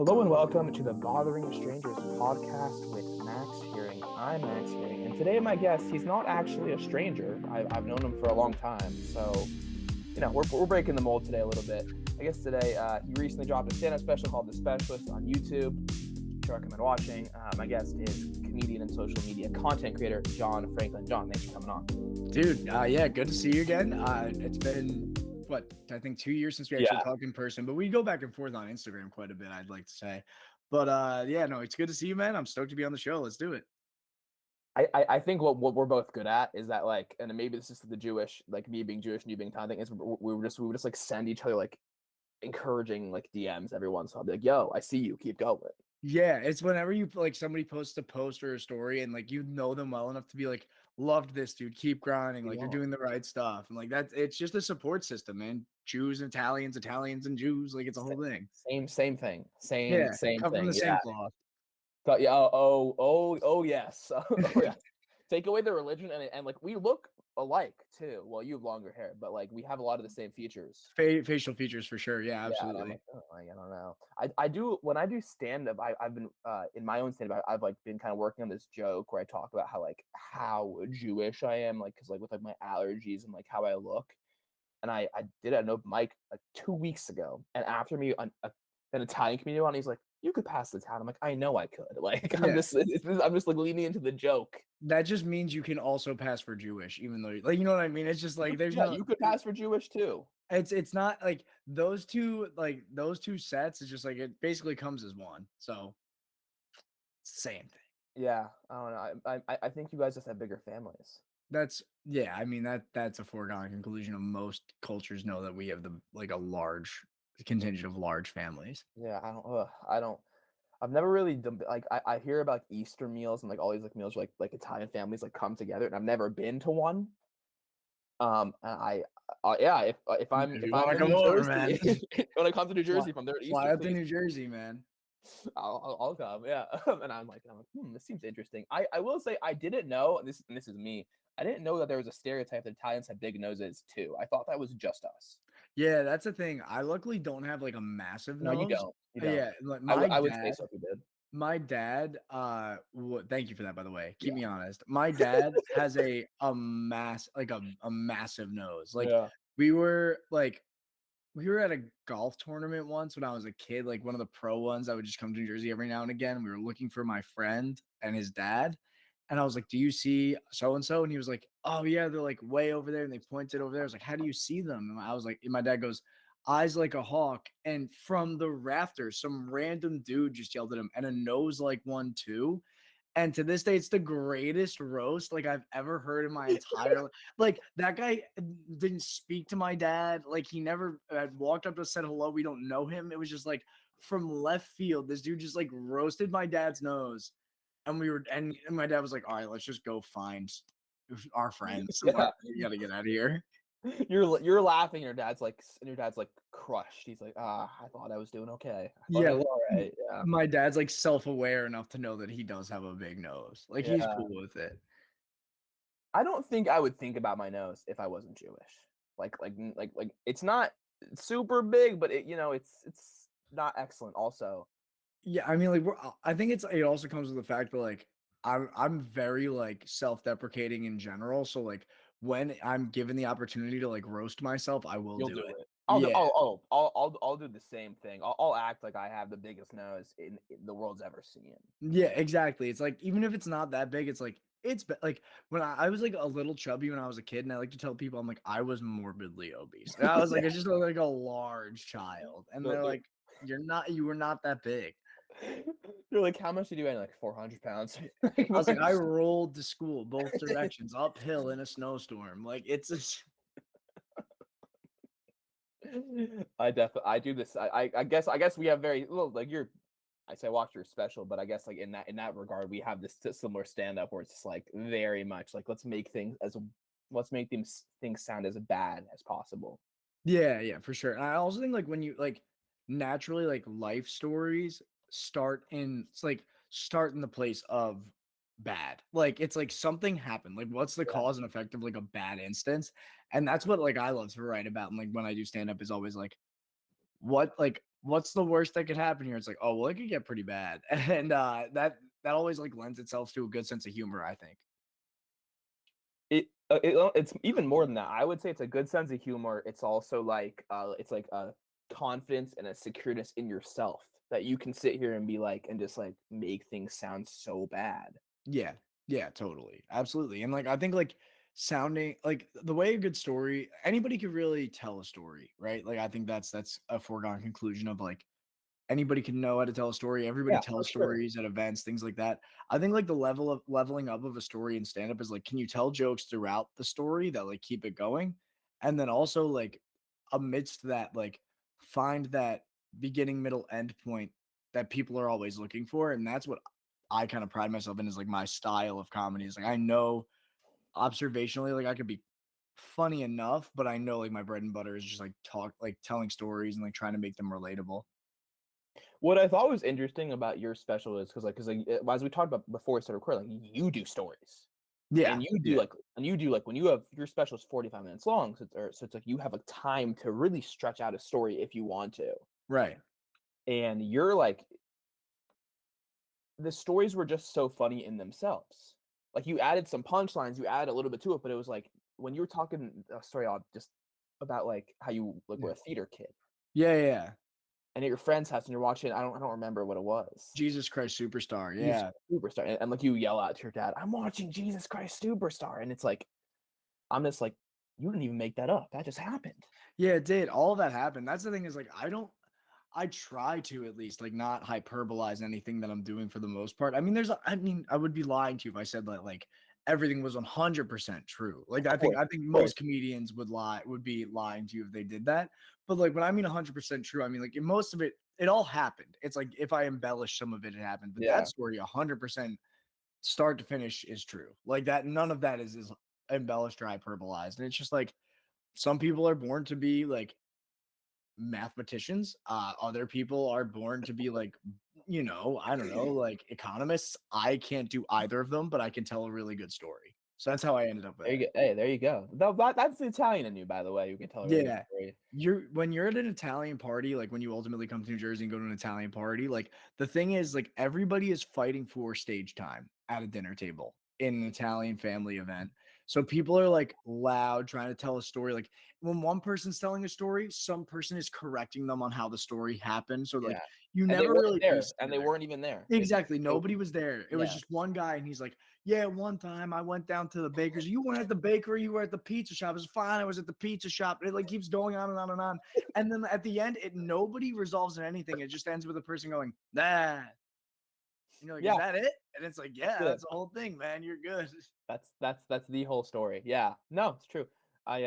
Hello and welcome to the Bothering Strangers podcast with Max Hearing. I'm Max Hearing, and today my guest, he's not actually a stranger. I've known him for a long time, so we're breaking the mold today a little bit. I guess today he recently dropped a stand-up special called The Specialist on YouTube, which I recommend watching. My guest is comedian and social media content creator John Franklin. John, thanks for coming on. Dude, good to see you again. It's been I think 2 years since we actually talked in person, but we go back and forth on Instagram quite a bit, I'd like to say. But it's good to see you, man. I'm stoked to be on the show. Let's do it. I think what we're both good at is that, like, and maybe this is the Jewish, like me being Jewish and you being Thai thing, is we would just like send each other like encouraging like DMs every once. So I'll be like, yo, I see you, keep going. Yeah, it's whenever you like somebody posts a post or a story and like you know them well enough to be like, loved this dude, keep grinding, like you're doing the right stuff. And like it's just a support system, man. Jews and Italians and Jews, like it's a whole thing. Same thing. Same Come from the same cloth. But yeah, oh yes. Oh, yeah. Take away the religion and like we look alike too. Well, you have longer hair, but like we have a lot of the same features. Facial features for sure. Yeah, absolutely. Like, I don't know. I do when I do stand up. I've been in my own stand up. I've like been kind of working on this joke where I talk about how Jewish I am, like because like with like my allergies and like how I look. And I did an open mic like 2 weeks ago, and after me an Italian comedian on, he's like, you could pass the town. I'm like, I know I could. Like, I'm just like leaning into the joke. That just means you can also pass for Jewish, even though, like, you know what I mean? It's just like there's you could pass for Jewish too. It's not like those two sets. It's just like it basically comes as one. So same thing. Yeah, I don't know. I think you guys just have bigger families. I mean that's a foregone conclusion of most cultures know that we have a large contingent of large families. Yeah, I've never really done, like I hear about Easter meals and like all these like meals where, like Italian families like come together, and I've never been to one. And if I'm in New Jersey, when I come to New Jersey from there, fly out to New Jersey, man. I'll come, yeah. And I'm like, this seems interesting. I will say I didn't know, and this is me. I didn't know that there was a stereotype that Italians have big noses too. I thought that was just us. Yeah, that's the thing. I luckily don't have like a massive nose. No, you don't. Yeah, like I would say so if you did. My dad, thank you for that, by the way. Keep me honest. My dad has a massive nose. Like we were at a golf tournament once when I was a kid, like one of the pro ones. I would just come to New Jersey every now and again. We were looking for my friend and his dad. And I was like, do you see so-and-so? And he was like, oh yeah, they're like way over there. And they pointed over there. I was like, how do you see them? And I was like, and my dad goes, eyes like a hawk. And from the rafters, some random dude just yelled at him, and a nose like one too. And to this day, it's the greatest roast like I've ever heard in my entire life. Like that guy didn't speak to my dad. Like he never walked up to us, said hello. We don't know him. It was just like from left field. This dude just like roasted my dad's nose. And and my dad was like, all right, let's just go find our friends. Yeah. You got to get out of here. You're laughing. Your dad's like crushed. He's like, I thought I was doing okay. Yeah, all right. Yeah. My dad's like self-aware enough to know that he does have a big nose. Like he's cool with it. I don't think I would think about my nose if I wasn't Jewish. Like it's not super big, but it's not excellent also. Yeah, I mean, like I think it also comes with the fact that like I'm very like self-deprecating in general. So like when I'm given the opportunity to like roast myself, I will do it. I'll do the same thing. I'll act like I have the biggest nose in the world's ever seen. Yeah, exactly. It's like even if it's not that big, it's like like when I was like a little chubby when I was a kid, and I like to tell people I'm like I was morbidly obese. And I was like, it's just like a large child, and they're like, you were not that big. You're like, how much did you weigh? Like 400 pounds. I was like, I rolled to school both directions, uphill in a snowstorm. Like it's I do this. I guess we have very little like I say watch your special, but I guess like in that regard, we have this similar stand up where it's just like very much like let's make things sound as bad as possible. Yeah, for sure. And I also think like when you like naturally like life stories start in the place of bad. Like it's like something happened. Like what's the cause and effect of like a bad instance? And that's what like I love to write about. And like when I do stand up is always like what what's the worst that could happen here? It's like, oh, well, it could get pretty bad. And that always like lends itself to a good sense of humor, I think. It's even more than that. I would say it's a good sense of humor. It's also like, it's like a confidence and a secureness in yourself that you can sit here and be like and just, like, make things sound so bad. Yeah. Yeah, totally. Absolutely. And like I think like sounding like the way a good story, anybody could really tell a story, right? Like I think that's a foregone conclusion of like anybody can know how to tell a story. Everybody Yeah, for tells sure. stories at events, things like that. I think like the level of leveling up of a story in stand up is like, can you tell jokes throughout the story that like keep it going? And then also like amidst that, like find that beginning, middle, end point that people are always looking for. And that's what I kind of pride myself in is like my style of comedy is like I know observationally, like I could be funny enough, but I know like my bread and butter is just like like telling stories and like trying to make them relatable. What I thought was interesting about your special is because as we talked about before we started recording, like, you do stories. Yeah. And you do Yeah. like when you have your special is 45 minutes long, so it's like you have a time to really stretch out a story if you want to. Right. And you're like the stories were just so funny in themselves. Like, you added some punchlines, you added a little bit to it, but it was like when you were talking a story just about, like, how you, like, Yeah. were a theater kid Yeah, yeah, yeah. and at your friend's house and you're watching I don't remember what it was. Jesus Christ Superstar, Jesus yeah. Superstar, and, like, you yell out to your dad, "I'm watching Jesus Christ Superstar," and it's like I'm just like, "You didn't even make that up, that just happened." Yeah, it did, all of that happened. That's the thing is, like, I try to at least, like, not hyperbolize anything that I'm doing for the most part. I mean, I mean, I would be lying to you if I said that, like, everything was 100% true. Like, I think Of course. most comedians would be lying to you if they did that. But, like, when I mean 100% true, I mean, like, in most of it, it all happened. It's like, if I embellish some of it, it happened. But that Yeah. story 100% start to finish is true. Like, that none of that is embellished or hyperbolized, and it's just, like, some people are born to be, like, mathematicians. Other people are born to be like, I don't know, like economists. I can't do either of them, but I can tell a really good story. So that's how I ended up There you there. go. Hey, there you go. That's the Italian in you, by the way. You can tell a really good Yeah. story. When you're at an Italian party, like when you ultimately come to New Jersey and go to an Italian party, like the thing is like everybody is fighting for stage time at a dinner table in an Italian family event. So people are like loud trying to tell a story. Like when one person's telling a story, some person is correcting them on how the story happened. So like Yeah. you And they never weren't really there, piece and they together. weren't even there. Exactly, nobody was there. It was Yeah. just one guy, and he's like, "Yeah, one time I went down to the baker's. You weren't at the bakery, you were at the pizza shop. It was fine. I was at the pizza shop." And it like keeps going on and on and on. And then at the end, it nobody resolves in anything. It just ends with a person going, "Nah." And you're like, "Is Yeah, that it?" And it's like, "Yeah, that's it. that's the whole thing, man. You're good." That's the whole story. Yeah. No, it's true. I,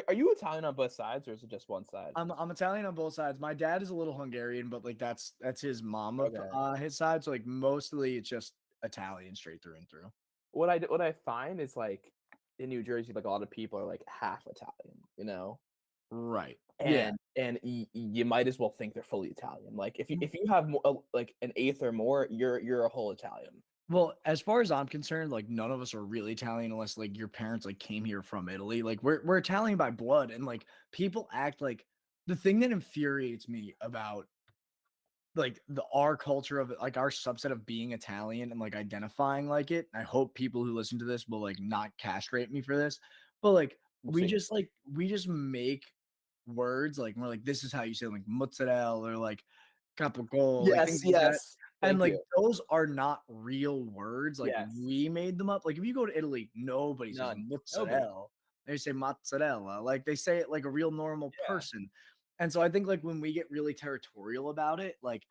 are you Italian on both sides, or is it just one side? I'm Italian on both sides. My dad is a little Hungarian, but like that's his mom of Okay. his side. So like mostly it's just Italian straight through and through. What I find is, like, in New Jersey, like, a lot of people are, like, half Italian, you know? Right. Yeah. And you might as well think they're fully Italian. Like, if you have like, an eighth or more, you're a whole Italian. Well, as far as I'm concerned, like none of us are really Italian unless like your parents like came here from Italy. Like we're Italian by blood, and like people act like the thing that infuriates me about like our culture of it, like our subset of being Italian and like identifying like it. I hope people who listen to this will like not castrate me for this, but We'll see. we just make words like we're like this is how you say it, like mozzarella or like capocollo, like things Yes, like that. yes. And Thank like you. those are not real words. Like Yes. we made them up. Like if you go to Italy, nobody says None. Nobody. mozzarella. They say mozzarella. Like they say it like a real normal Yeah. person. And so I think like when we get really territorial about it, like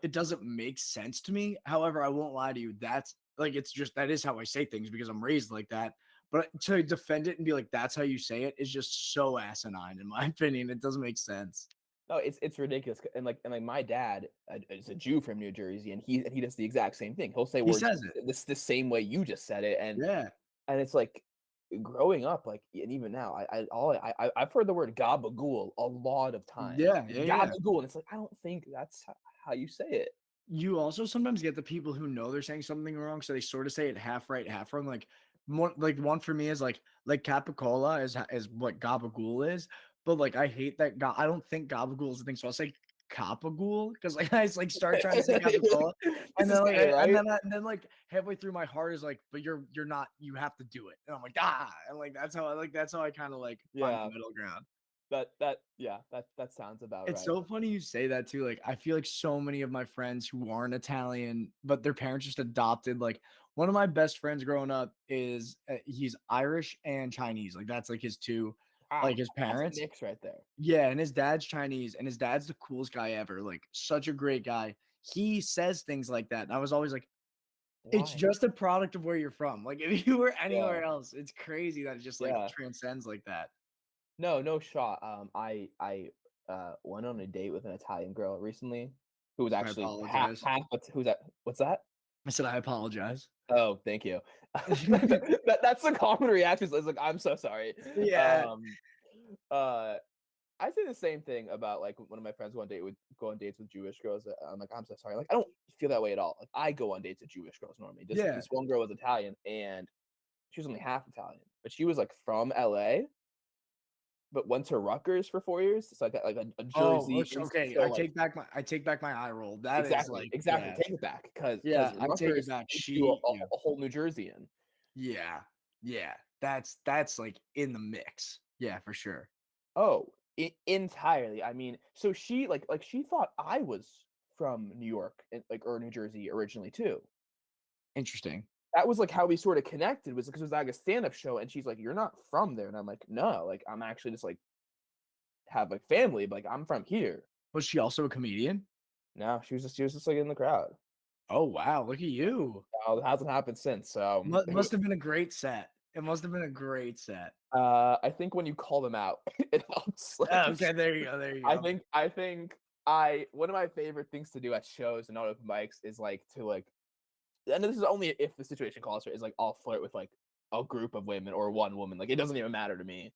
it doesn't make sense to me. However, I won't lie to you. That's like it's just that is how I say things because I'm raised like that. But to defend it and be like, that's how you say it is just so asinine, in my opinion. It doesn't make sense. No, it's ridiculous, and my dad, is a Jew from New Jersey, and he does the exact same thing. He'll say He words says it. the same way you just said it, Yeah. and it's like growing up, like, and even now, I've heard the word gabagool a lot of times. Yeah. Yeah. Yeah. Gabagool, and it's like I don't think that's how you say it. You also sometimes get the people who know they're saying something wrong, so they sort of say it half right, half wrong. One for me is like capicola is what gabagool is, but like I hate that. I don't think gabagool is the thing, so I'll say Gabagool because like I like start trying to say Gabagool, This and is then like good, right? and then like halfway through my heart is like, but you're not, you have to do it, and I'm like and like that's how I kind of like find the Yeah. middle ground. Yeah, that sounds about It's right. so funny you say that too. Like, I feel like so many of my friends who aren't Italian, but their parents just adopted. Like, one of my best friends growing up is he's Irish and Chinese. Like, that's like his two, Wow, like his that's a parents. mix right there. Yeah, and his dad's Chinese, and his dad's the coolest guy ever. Like, such a great guy. He says things like that, and I was always like, it's Why? just a product of where you're from. Like, if you were Yeah, anywhere else, it's crazy that it just like yeah. transcends like that. No, no shot. I went on a date with an Italian girl recently who was I actually apologize. half who's that? What's that? I said I apologize. Oh, thank you. That's the common reaction. Is like, "I'm so sorry." Yeah. Um, uh, I say the same thing about, like, one of my friends go on dates with Jewish girls, I'm like, "I'm so sorry." Like, I don't feel that way at all. Like, I go on dates with Jewish girls normally. Just Yeah. this one girl was Italian, and she was only half Italian, but she was, like, from LA, but went to Rutgers for 4 years. It's like a Oh, Jersey okay. so, like I take back my eye roll. That is exactly, like, exactly, yeah, take it back, because yeah. I take it Rutgers back. makes you Yeah, a whole New Jerseyan. yeah, yeah. That's like in the mix. Yeah, for sure. Oh, entirely. I mean, so she she thought I was from New York and like or New Jersey originally too. Interesting. That was like how we sort of connected was because it was like a stand-up show, and she's like, "You're not from there," and I'm like, "No, like I'm actually just like have like family, but like I'm from here." Was she also a comedian? No, she was just like in the crowd. Oh wow, look at you. It hasn't happened since. So Must have been a great set. It must have been a great set. I think when you call them out, it helps. Like Oh, okay, there you go. There you I go. think I think I one of my favorite things to do at shows and on open mics is like to like and this is only if the situation calls for it, is like I'll flirt with like a group of women or one woman. Like it doesn't even matter to me.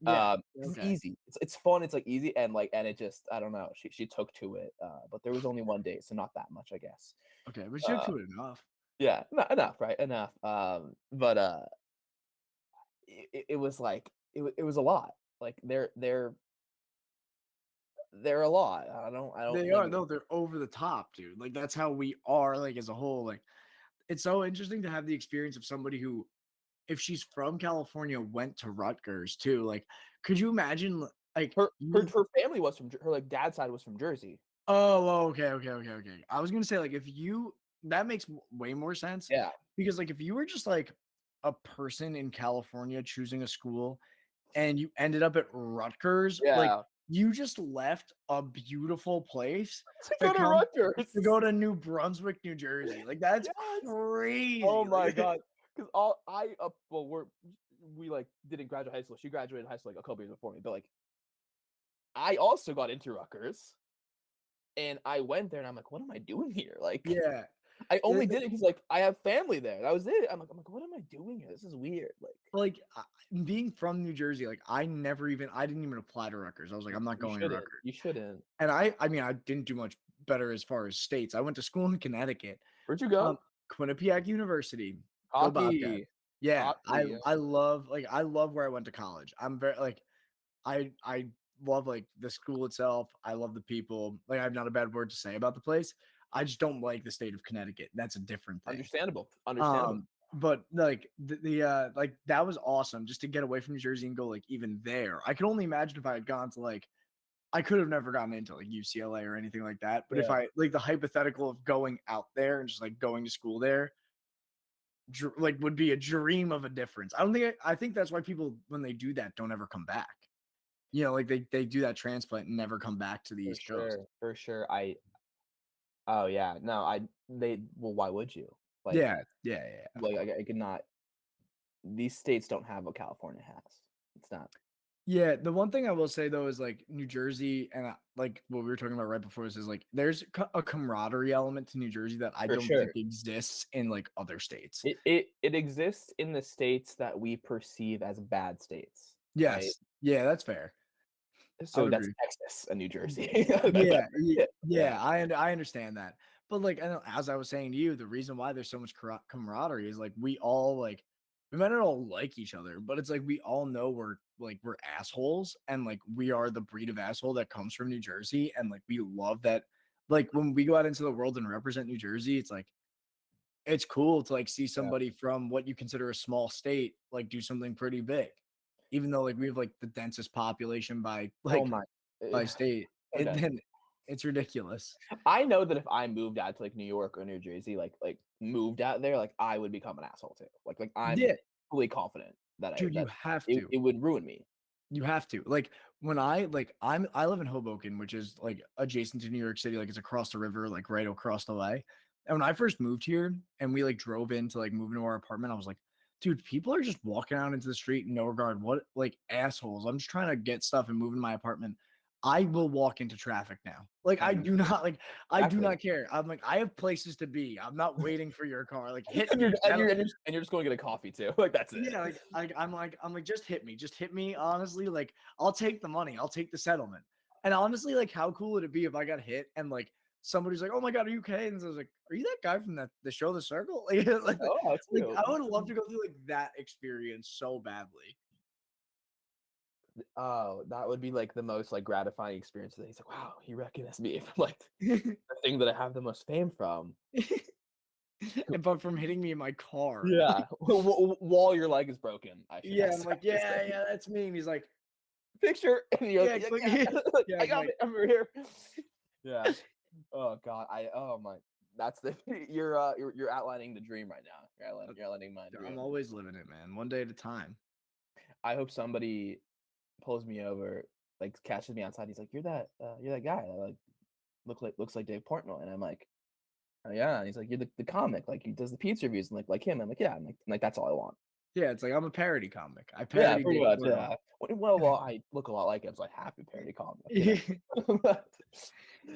Yeah. 'Cause it's Okay. easy. It's fun. It's like easy and it just I don't know. She took to it. But there was only one date, so not that much, I guess. Okay, but you Uh, do it enough. yeah, enough, right? Enough. But it was like it was a lot. Like they're a lot. I don't They think are. No, they're over the top, dude. Like that's how we are. Like as a whole. Like it's so interesting to have the experience of somebody who, if she's from California, went to Rutgers too. Like, could you imagine like you? her family was from her like dad's side was from Jersey. Okay. I was gonna say like if you, that makes way more sense Yeah. because like if you were just like a person in California choosing a school and you ended up at Rutgers, like Yeah. you just left a beautiful place To to go to come Rutgers. to go to New Brunswick, New Jersey. Like that's Yes. Oh crazy. my Like god. Because all I well we like didn't graduate high school. She graduated high school like a couple years before me, but like I also got into Rutgers and I went there and I'm like, what am I doing here? Like yeah. I only It- did it because like I have family there. That was it. I'm like, what am I doing here? This is weird. like being from New Jersey, like I didn't even apply to Rutgers. I was like, I'm not You going to shouldn't. Rutgers. You shouldn't. And I mean, I didn't do much better as far as states. I went to school in Connecticut, Where'd you um, go? Quinnipiac University. Go Bobcats. Hockey. Yeah, Hockey. I love where I went to college. I'm very like I love like the school itself. I love the people. Like I have not a bad word to say about the place. I just don't like the state of Connecticut. That's a different thing. Understandable. Understandable. But like like that was awesome just to get away from New Jersey and go like even there. I could only imagine if I had gone to like I could have never gotten into like UCLA or anything like that. But if Yeah. I like the hypothetical of going out there and just like going to school there, like would be a dream of a difference. I think that's why people when they do that don't ever come back. You know, like they do that transplant and never come back to the For East Coast. sure. For sure. Oh yeah. No, well, why would you? Like Of course. I could not these states don't have what California has. It's not Yeah, the one thing I will say though is like New Jersey and like what we were talking about right before this is like there's a camaraderie element to New Jersey that I for don't think sure. exists in like other states. It exists in the states that we perceive as bad states, right? Yes. Yeah, that's fair. I So would that's agree. Texas and New Jersey. Yeah. Yeah, I understand that. But like, I know, as I was saying to you, the reason why there's so much camaraderie is like we all like we might not all like each other, but it's like we all know we're assholes, and like we are the breed of asshole that comes from New Jersey, and like we love that. Like when we go out into the world and represent New Jersey, it's like it's cool to like see Yeah. somebody from what you consider a small state like do something pretty big, even though like we have like the densest population Oh my. by state. It Okay. then it's ridiculous. I know that if I moved out to like New York or New Jersey, like moved out there, like I would become an asshole too. Like I'm Yeah, fully confident that dude, you that have it, to. it would ruin me. You have to. Like when I live in Hoboken, which is like adjacent to New York City, like it's across the river, like right across the way. And when I first moved here and we like drove in to like move into our apartment, I was like, dude, people are just walking out into the street in no regard. What like assholes. I'm just trying to get stuff and move in my apartment. I will walk into traffic now. Like I mean, I do exactly. not care. I'm like, I have places to be. I'm not waiting for your car. Like hit And you're me. and you're and you're, and you're just going to get a coffee too. Like that's it. Yeah, I'm like, just hit me. Honestly, like, I'll take the money, I'll take the settlement. And honestly, like, how cool would it be if I got hit and like somebody's like, "Oh my god, are you okay?" And so I was like, "Are you that guy from the show The Circle?" Oh, Like too. I would love to go through like that experience so badly. Oh, that would be like the most like gratifying experience. That he's like, wow, he recognized me from like the thing that I have the most fame from. And but from hitting me in my car. Yeah, while your leg is broken, I Yeah, I'm like, should "Yeah, say. yeah, that's me." And he's like, Picture, and you're like, "Yeah, yeah, click." yeah, like, Yeah, I I'm got like, it over here. Yeah. Oh God, oh my, that's the you're outlining the dream right now. You're outlining my I'm dream. always living it, man, one day at a time. I hope somebody pulls me over, like catches me outside. He's like, you're that guy that like looks like Dave Portnoy," and I'm like, "Oh yeah." And he's like, "You're the comic, like he does the pizza reviews and like him." I'm like, "Yeah." I'm like, "That's all I want." Yeah, it's like I'm a parody comic. I Yeah, parody pretty Dave much. Portnoy. Yeah. Well, I look a lot like him, so I have to parody comic. You know.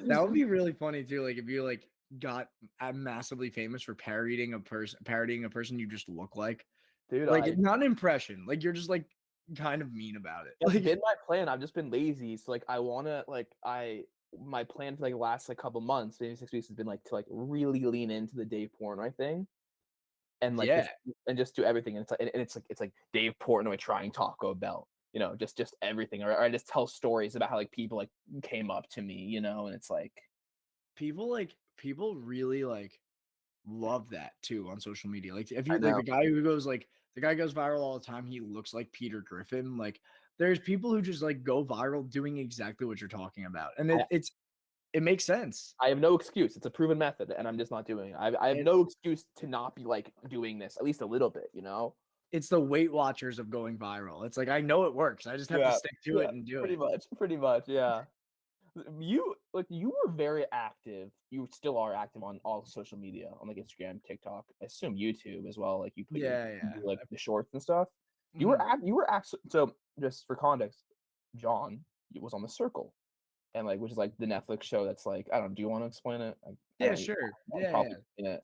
That would be really funny too. Like if you like got massively famous for parodying a person you just look like. Dude, Like it's not an impression. Like you're just like kind of mean about it. that's Like been my plan. I've just been lazy. So like I wanna like my plan for like the last like couple months, maybe 6 weeks has been like to like really lean into the Dave Portnoy thing and like yeah, just do everything. And it's like Dave Portnoy trying Taco Bell, just everything. Or I just tell stories about how like people like came up to me, and it's like people really like love that too on social media. Like if I you like know. the guy goes viral all the time. He looks like Peter Griffin. Like there's people who just like go viral doing exactly what you're talking about. And I it makes sense. I have no excuse. It's a proven method, and I'm just not doing it. I have And no excuse to not be like doing this at least a little bit. it's the Weight Watchers of going viral. It's like I know it works. I just have to Yeah, stick to yeah, it and do pretty it. much, pretty much, yeah. You were very active. You still are active on all social media, on like Instagram, TikTok, I assume YouTube as well. Like Yeah, you yeah. do like the shorts and stuff. Mhm. You were act so just for context, John was on The Circle, and like which is like the Netflix show that's like I don't know, do you want to explain it? I Yeah, don't sure. I'll Yeah, probably yeah. explain it.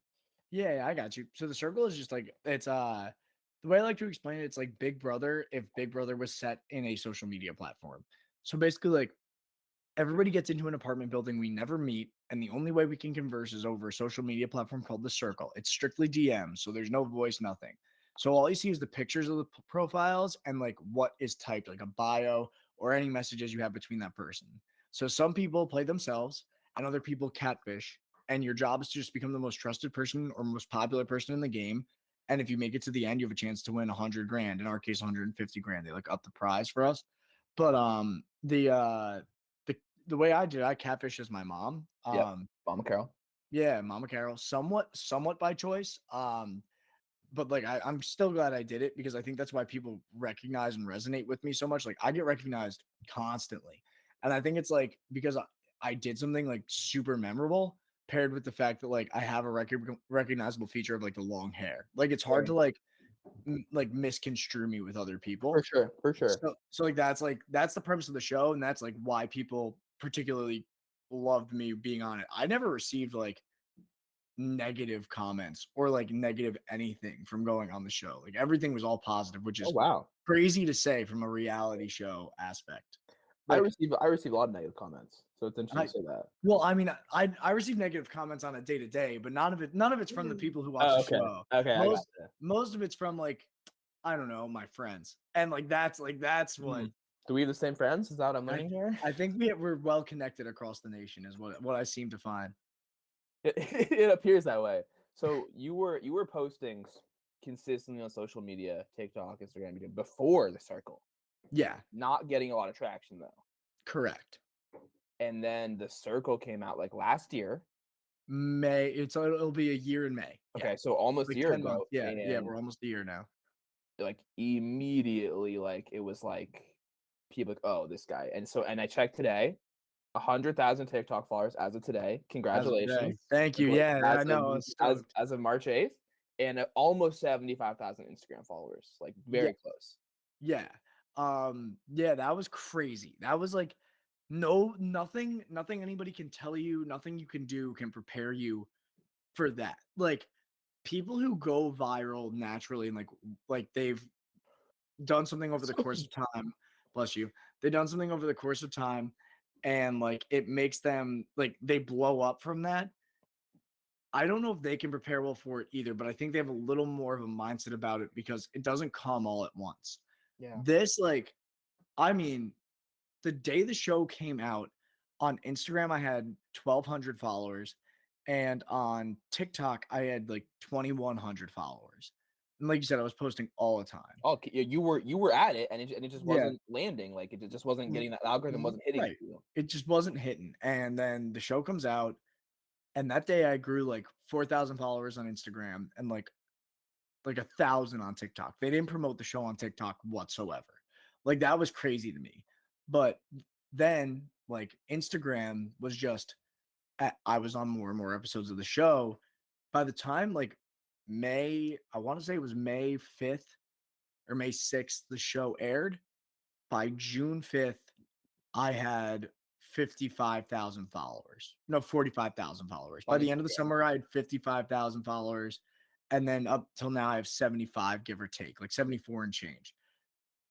Yeah, yeah, I got you. So the circle is just like it's the way I like to explain it, it's like Big Brother if Big Brother was set in a social media platform. So basically like everybody gets into an apartment building we never meet, and the only way we can converse is over a social media platform called the Circle. It's strictly DM, so there's no voice, nothing. So all you see is the pictures of the profiles and like what is typed, like a bio or any messages you have between that person. So some people play themselves, and other people catfish. And your job is to just become the most trusted person or most popular person in the game. And if you make it to the end, you have a chance to win 100 grand. In our case, 150 grand. They like up the prize for us. But the way I did, I catfish as my mom. Yep, Mama Carol. Yeah, Mama Carol, somewhat by choice. But like I'm still glad I did it because I think that's why people recognize and resonate with me so much. Like I get recognized constantly. And I think it's like because I did something like super memorable paired with the fact that like I have a recognizable feature of like the long hair. Like it's hard Sure. to like misconstrue me with other For people. sure, for sure. So like that's the premise of the show, and that's like why people particularly loved me being on it. I never received like negative comments or like negative anything from going on the show. Like everything was all positive, which Oh is wow. crazy to say from a reality show aspect. I Like receive I receive a lot of negative comments, so it's interesting I you say that. well, I mean, I receive negative comments on a day to day, but none of it's from the people who watch the Oh, okay. show. Okay, I got Most you. most of it's from like I don't know, my friends. And that's what Mm. Do we have the same friends? Is that what I'm I learning here? I think we're well connected across the nation is what I seem to find. It appears that way. So you were posting consistently on social media, TikTok, Instagram, before the circle, Yeah, not getting a lot of traction though. correct. And then the circle came out like last year. It'll be a year in May. Yeah. Okay, so almost a Like year 10 months. ago, Yeah, yeah, and we're almost a year now. like immediately, like it was like people like, oh, this guy. And I checked today, 100,000 TikTok followers as of today. As of today. Congratulations. Thank you. Like, Yeah, I know. I was stoked. as of March 8th, and almost 75,000 Instagram followers. Like Yeah, very close. yeah. Yeah, that was crazy. That was like nothing anybody can tell you, nothing you can do can prepare you for that. Like people who go viral naturally and like they've done something over the course of time, bless you. They've done something over the course of time and like it makes them like they blow up from that. I don't know if they can prepare well for it either, but I think they have a little more of a mindset about it because it doesn't come all at once. Yeah. This like I mean, the day the show came out on Instagram, I had 1,200 followers, and on TikTok, I had like 2,100 followers. And like you said, I was posting all the time. Oh, you were at it, and it just Yeah, wasn't landing. Like it just wasn't r- getting, that algorithm wasn't hitting it right. for you. It just wasn't hitting. And then the show comes out, and that day I grew like 4,000 followers on Instagram and like 1,000 on TikTok. They didn't promote the show on TikTok whatsoever. Like that was crazy to me. But then like Instagram was just I was on more and more episodes of the show. By the time like May, I want to say it was May 5th or May 6th, the show aired. By June 5th, I had 55,000 followers. No, 45,000 followers. By On the end of the Instagram. summer, I had 55,000 followers. And then up till now, I have 75, give or take, like 74 and change.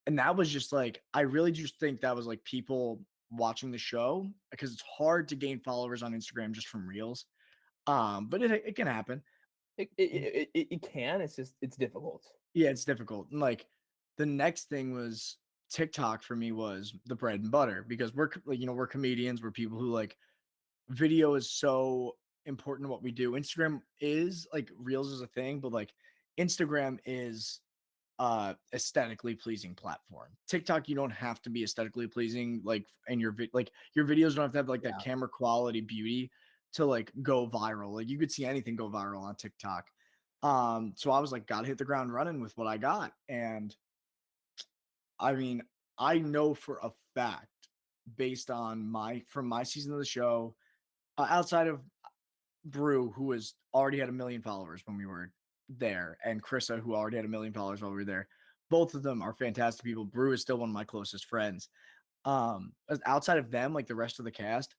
And that was just like, I really just think that was like people watching the show because it's hard to gain followers on Instagram just from reels. But it can happen. It can. It's just it's difficult. Yeah, it's difficult. And like the next thing was TikTok for me was the bread and butter because like, we're comedians, we're people who like video is so important to what we do. Instagram is like reels is a thing, but like Instagram is aesthetically pleasing platform. TikTok, you don't have to be aesthetically pleasing, like and like your videos don't have to have like that Yeah. camera quality beauty to like go viral. Like you could see anything go viral on TikTok. So I was like, gotta hit the ground running with what I got. And I mean, I know for a fact, based on my season of the show, outside of Brew, who has already had 1,000,000 followers when we were there, and Krissa, who already had 1,000,000 followers while we were there. Both of them are fantastic people. Brew is still one of my closest friends. Outside of them, like the rest of the cast,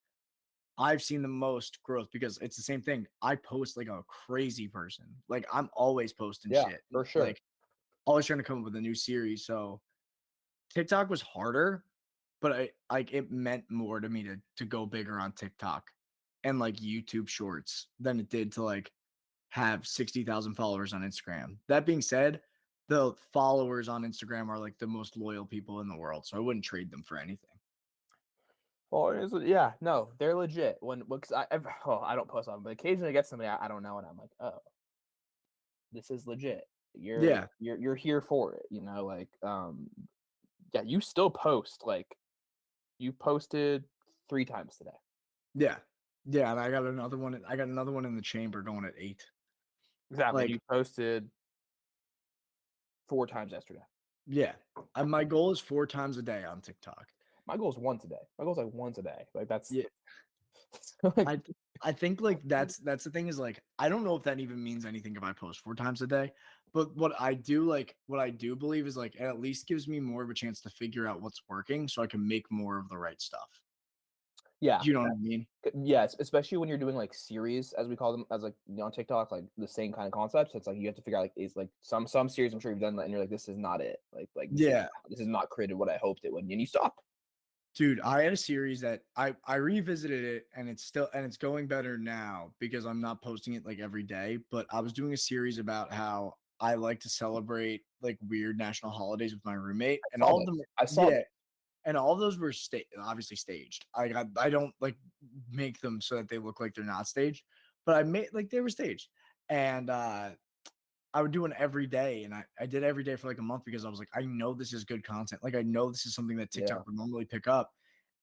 I've seen the most growth because it's the same thing. I post like a crazy person. Like I'm always posting Yeah, shit. for sure. Like always trying to come up with a new series. So TikTok was harder, but I like it meant more to me to go bigger on TikTok and like YouTube shorts than it did to like have 60,000 followers on Instagram. That being said, the followers on Instagram are like the most loyal people in the world, so I wouldn't trade them for anything. Well, yeah, no, they're legit. Because I don't post on them, but occasionally I get somebody I don't know, and I'm like, oh, this is legit. You're Yeah, you're here for it, like yeah, you still post, like you posted 3 times today. yeah, yeah. And I got another one. I got another one in the chamber going at 8. Exactly. Like, You posted 4 times yesterday. yeah. My goal is 4 times a day on TikTok. My goal is once a day. My goal is like once a day. Like that's Yeah, like I I think like that's the thing is like I don't know if that even means anything if I post 4 times a day, but what I do believe is like it at least gives me more of a chance to figure out what's working so I can make more of the right stuff. yeah. Do you know what I mean? Yes, especially when you're doing like series, as we call them, as like on TikTok, like the same kind of concepts. It's like you have to figure out like is like some series I'm sure you've done that, and you're like, this is not it. Like Yeah. this is not created what I hoped it would, and you stop. Dude, I had a series that I revisited it and it's going better now because I'm not posting it like every day, but I was doing a series about how I like to celebrate like weird national holidays with my roommate, I and saw all of this. them, I saw yeah, this. and all of those were obviously staged. I don't like make them so that they look like they're not staged, but I made like they were staged, and I would do one every day, and I did every day for like a month because I was like, I know this is good content. Like I know this is something that Yeah, TikTok would normally pick up,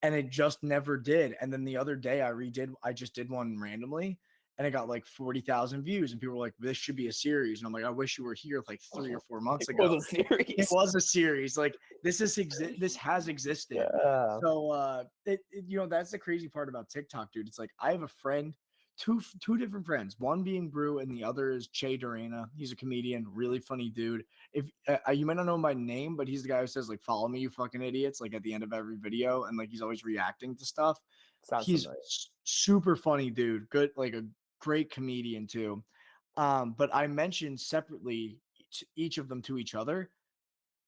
and it just never did. And then the other day I just did one randomly, and it got like 40,000 views, and people were like, this should be a series. And I'm like, I wish you were here like 3 or 4 months it was ago. a It series. was a series. Like this has existed. Yeah, So that's the crazy part about TikTok, dude. It's like I have a friend, two different friends, one being Brew and the other is Che Durena. He's a comedian, really funny dude. If you might not know him by name, but he's the guy who says like follow me, you fucking idiots, like at the end of every video, and like he's always reacting to stuff. sounds He's familiar. super funny dude, good, like a great comedian too. But I mentioned separately each of them to each other,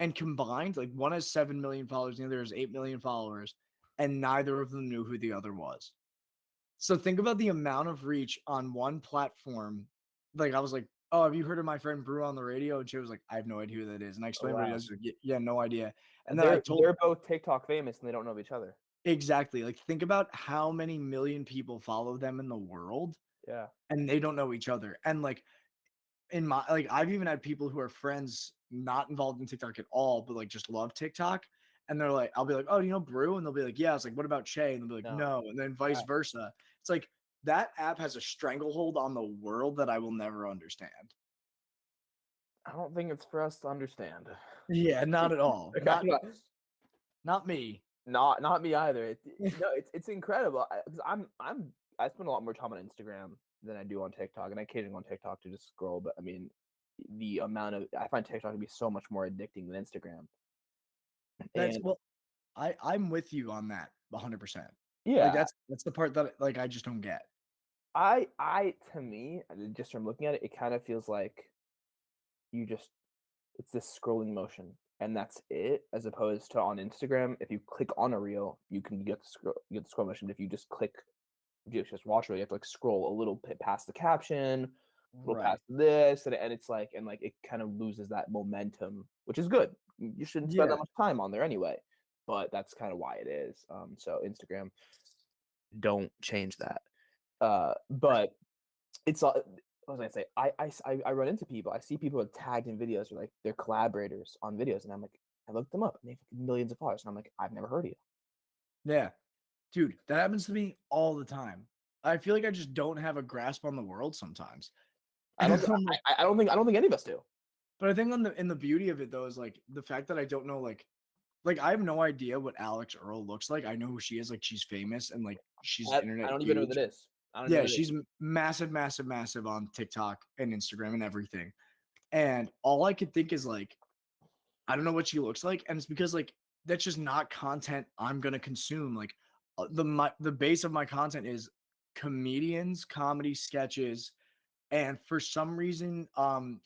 and combined, like one has 7 million followers, the other has 8 million followers, and neither of them knew who the other was. So think about the amount of reach on one platform. Like I was like, "Oh, have you heard of my friend Brew on the radio?" And she was like, "I have no idea who that is." And I Oh explained what he wow, does. She's like, yeah, no idea. And then I they're told they're both TikTok famous and they don't know of each other. exactly, like think about how many million people follow them in the world, Yeah, and they don't know each other. And like in my like I've even had people who are friends not involved in TikTok at all, but like just love TikTok. And they're like, I'll be like, oh, do you know Brew? And they'll be like, yeah. I was like, what about Che? And they'll be like, no, no. And then vice I, versa. It's like that app has a stranglehold on the world that I will never understand. I don't think it's for us to understand. Yeah, not at all. Like, I'm Not me. not me either. No, it's incredible because I spend a lot more time on Instagram than I do on TikTok, and I occasionally go on TikTok to just scroll. But I mean, the amount of I find TikTok to be so much more addicting than Instagram. That's And well, I'm with you on that 100%. Like yeah, that's the part that like I just don't get. I to me, just from looking at it, it kind of feels like you just it's this scrolling motion and that's it, as opposed to on Instagram, if you click on a reel, you can you get the scroll motion. If you just click, if you just watch it, you have to like scroll a little bit past the caption, a little Right. past this, and it's like and like it kind of loses that momentum, which is good. You shouldn't spend that Yeah. much time on there anyway, but that's kind of why it is. So Instagram, don't change that. But it's what was I say? I run into people. I see people tagged in videos or like they're collaborators on videos, and I'm like, I looked them up, and they have like millions of followers, and I'm like, I've never heard of you. Yeah. Dude, that happens to me all the time. I feel like I just don't have a grasp on the world sometimes. I don't. I'm like, I don't think any of us do. but I think on the beauty of it though is like the fact that I don't know like I have no idea what Alex Earl looks like. I know who she is, like she's famous and like she's I internet don't even know what huge. that is. I don't even Yeah, know what it is. she's massive, massive, massive on TikTok and Instagram and everything. And all I could think is like, I don't know what she looks like, and it's because like that's just not content I'm gonna consume. Like the base of my content is comedians, comedy sketches, and for some reason,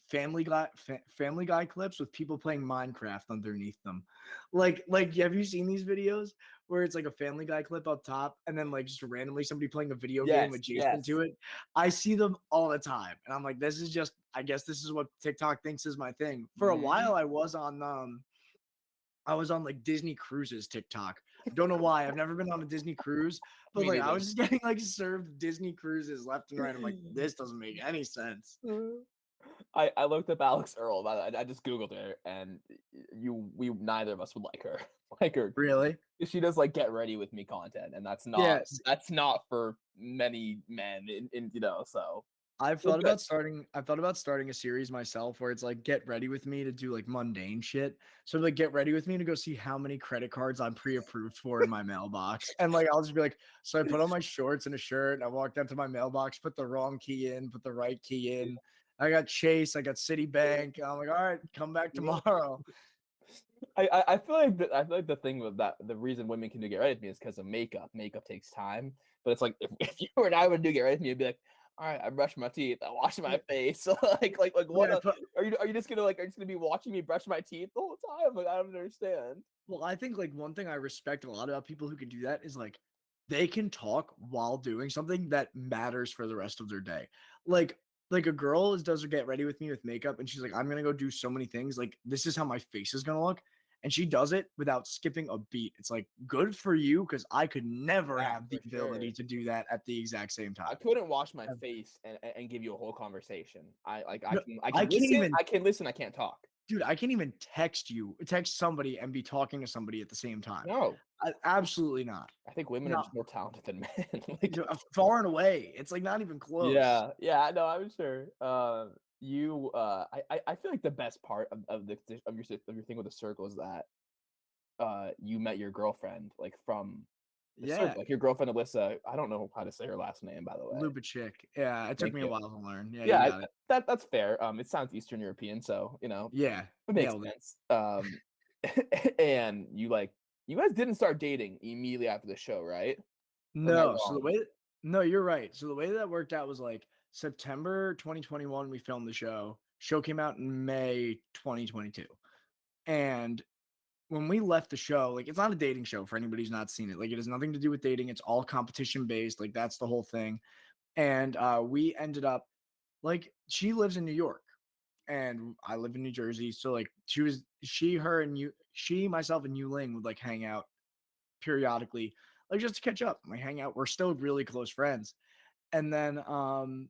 Family Guy clips with people playing Minecraft underneath them. Like, have you seen these videos where it's like a Family Guy clip up top, and then like just randomly somebody playing a video game Yes, adjacent to yes. it? I see them all the time, and I'm like, this is just. I guess this is what TikTok thinks is my thing. For a Mhm. while, I was on like Disney Cruises TikTok. Don't know why. I've never been on a Disney cruise, but Me like I neither. was just getting like served Disney cruises left and right. I'm like, this doesn't make any sense. I looked up Alex Earl. By the way. I just googled her, and we neither of us would like her. Like her. Really? She does like get ready with me content, and Yes. that's not for many men in so it's good. I've thought about starting a series myself where it's like get ready with me to do like mundane shit. So like get ready with me to go see how many credit cards I'm pre-approved for in my mailbox. And like I'll just be like, so I put on my shorts and a shirt and I walked down to my mailbox, put the wrong key in, put the right key in. I got Chase, I got Citibank. I'm like, all right, come back tomorrow. I feel like I feel like the thing with that, the reason women can do get ready with me is because of makeup. Makeup takes time, but it's like if you and I would do get ready with me, you'd be like, all right, I brush my teeth, I wash my face, like what? Yeah, I put Are you just gonna like are you just gonna be watching me brush my teeth the whole time? Like I don't understand. well, I think like one thing I respect a lot about people who can do that is like they can talk while doing something that matters for the rest of their day. Like like a girl does her get ready with me with makeup and she's like, I'm gonna go do so many things. Like, this is how my face is gonna look. And she does it without skipping a beat. It's like good for you because I could never Yeah, have the for sure. ability to do that at the exact same I time. couldn't wash my Um, face and give you a whole conversation. I No, can I can't even, listen, I can't talk. dude, I can't even text somebody and be talking to somebody at the same time. No. Absolutely not. I think women are No, just more talented than men. Like, far and away. It's like not even close. yeah, yeah, no, I'm sure. I feel like the best part of of your thing with the circle is that you met your girlfriend like from the Yeah, circle. Like your girlfriend Alyssa, I don't know how to say her last name by the way. Lubitschik. Yeah, it took Thank me a you. while to learn. Yeah, you Yeah, got it. that's fair. It sounds Eastern European, so Yeah, it makes nailed it. sense. And you guys didn't start dating immediately after the show, right? Or am I No, so the wrong? way no, you're right. So the way that worked out was like September 2021, we filmed the show. Show came out in May 2022. And when we left the show, like it's not a dating show for anybody who's not seen it. Like it has nothing to do with dating. It's all competition based. Like that's the whole thing. And we ended up like she lives in New York and I live in New Jersey. So like her and you, she, myself, and Yu Ling would like hang out periodically, like just to catch up. We hang out. We're still really close friends. And then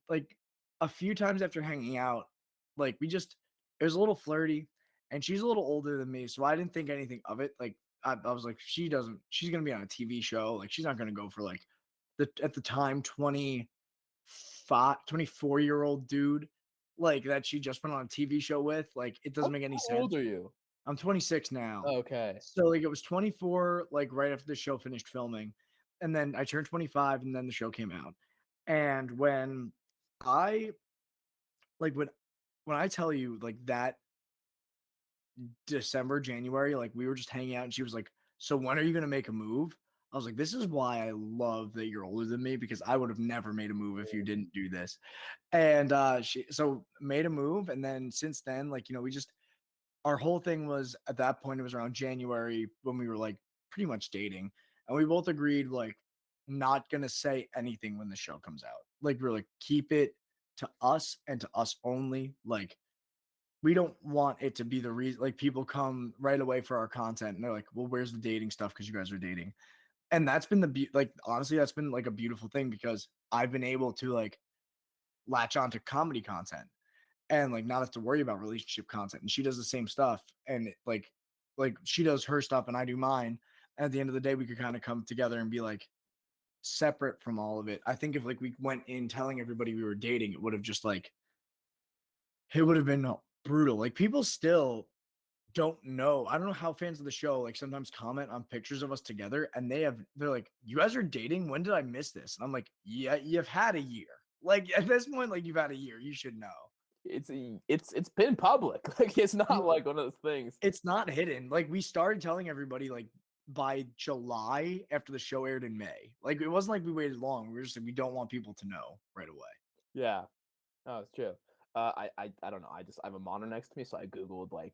like a few times after hanging out, like it was a little flirty and she's a little older than me. So I didn't think anything of it. Like I was like, she's gonna be on a TV show. Like she's not gonna go for like at the time 24-year-old dude like that she just went on a TV show with. Like it doesn't make any How old sense. are you? I'm 26 now. Okay. So, like, it was 24, like, right after the show finished filming, and then I turned 25, and then the show came out. And I like, when I tell you, like, that December, January, like, we were just hanging out, and she was like, "So when are you gonna make a move?" I was like, "This is why I love that you're older than me because I would have never made a move if you didn't do this." And, she so made a move, and then since then, like, we just our whole thing was at that point, it was around January when we were like pretty much dating. And we both agreed, like, not gonna say anything when the show comes out. Like, we're like, keep it to us and to us only. Like, we don't want it to be the reason, like, people come right away for our content and they're like, well, where's the dating stuff? Because you guys are dating. And that's been like, honestly, that's been like a beautiful thing because I've been able to like latch on to comedy content and like not have to worry about relationship content. And she does the same stuff, and like she does her stuff and I do mine. And at the end of the day, we could kind of come together and be like separate from all of it. I think if like we went in telling everybody we were dating, it would have been brutal. Like people still don't know. I don't know how fans of the show like sometimes comment on pictures of us together and they're like, you guys are dating? When did I miss this? And I'm like, yeah, you've had a year. Like at this point, like you've had a year. You should know. It's been public. Like it's not like one of those things. It's not hidden. Like we started telling everybody like by July after the show aired in May. Like it wasn't like we waited long. We were just like we don't want people to know right away. Yeah. No, it's true. I don't know. I have a monitor next to me, so I just googled like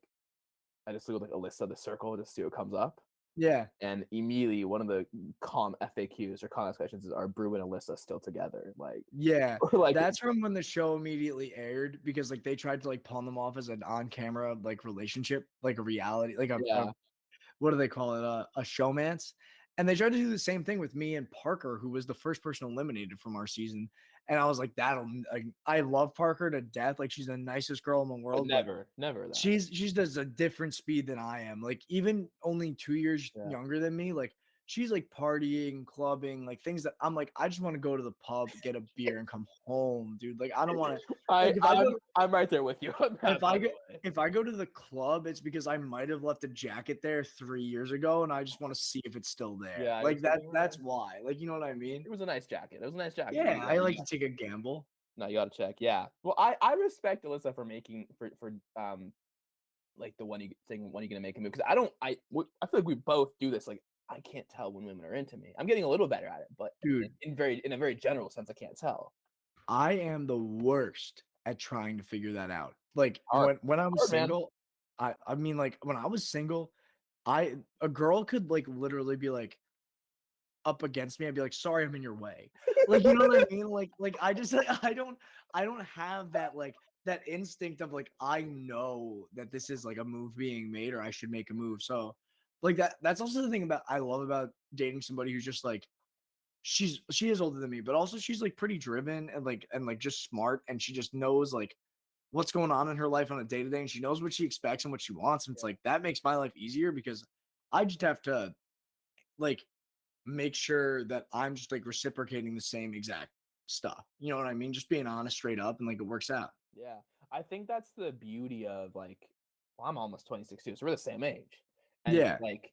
Alyssa the circle to see what comes up. Yeah. And immediately one of the com FAQs or comment questions is, are Brew and Alyssa still together? Like Yeah. like That's from when the show immediately aired because like they tried to like pawn them off as an on-camera like relationship, like a reality, like a yeah. what do they call it? A showmance. And they tried to do the same thing with me and Parker, who was the first person eliminated from our season. And I was like, like, I love Parker to death. Like she's the nicest girl in the But world, but never that. she's does a different speed than I am. Like even only 2 years Yeah. younger than me, like she's like partying, clubbing, like things that I'm like, I just want to go to the pub, get a beer, and come home, dude. Like I don't want to like if I go I'm right there with you on that, if by I the go way. if I go to the club, it's because I might have left a jacket there 3 years ago, and I just want to see if it's still there. Yeah, you're Like sitting that's around. why. Like you know what I mean? It was a nice jacket. It was a nice jacket. Yeah, I like to take a gamble. No, you gotta check. Yeah. Well, I respect Alyssa for making for like the one you saying when you gonna make a move because I feel like we both do this. Like I can't tell when women are into me. I'm getting a little better at it, but Dude, in a very general sense, I can't tell. I am the worst at trying to figure that out. Like Hard, when I was hard, man. single, I mean like when I was single, I a girl could like literally be like up against me, I'd be like, "Sorry, I'm in your way." Like, you know what I mean? Like I just like, I don't have that like that instinct of like I know that this is like a move being made or I should make a move. So like that's also the thing about I love about dating somebody who's just like she is older than me, but also she's like pretty driven and just smart and she just knows like what's going on in her life on a day to day and she knows what she expects and what she wants. And it's Yeah. like that makes my life easier because I just have to like make sure that I'm just like reciprocating the same exact stuff. You know what I mean? Just being honest straight up and like it works out. Yeah. I think that's the beauty of like, well, I'm almost 26 too, so we're the same age. And it's Yeah, like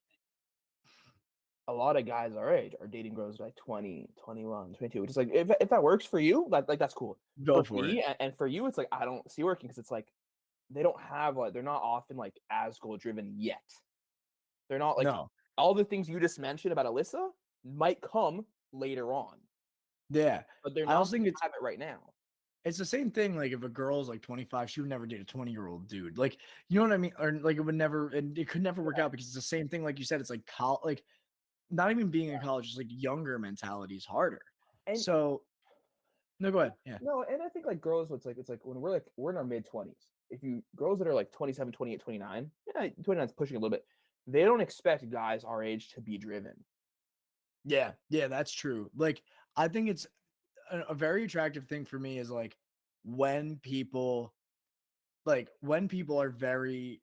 a lot of guys our age are dating girls like 20, 21, 22, which is like if that works for you, like that's cool. go For for it. me and for you, it's like I don't see working because it's like they don't have like they're not often like as goal driven yet. They're not like No. all the things you just mentioned about Alyssa might come later on, Yeah. but they're I not also think gonna have it right now. it's the same thing. Like if a girl's like 25, she would never date a 20-year-old dude. Like, you know what I mean? Or like it would never, and it could never work out because it's the same thing. Like you said, it's like like not even being in college, just like younger mentality is harder. And So no, go ahead. Yeah. no, and I think like girls, it's like when we're in our mid 20s. If you girls that are like 27, 28, 29, yeah, 29 is pushing a little bit. They don't expect guys our age to be driven. Yeah. Yeah, that's true. Like, I think it's a very attractive thing for me is when people when people are very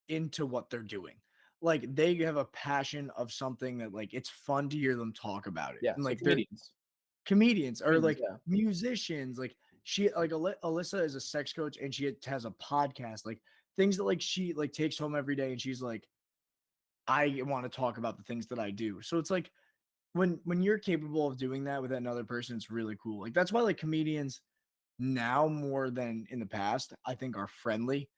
into what they're doing. Like they have a passion of something that like it's fun to hear them talk about it. Yeah, And so like they're comedians. comedians or Comedians, like yeah. musicians. Like she like Alyssa is a sex coach and she has a podcast, like things that like she like takes home every day and she's like, I want to talk about the things that I do. So it's like when you're capable of doing that with another person, it's really cool. Like that's why like comedians now more than in the past, I think are friendly.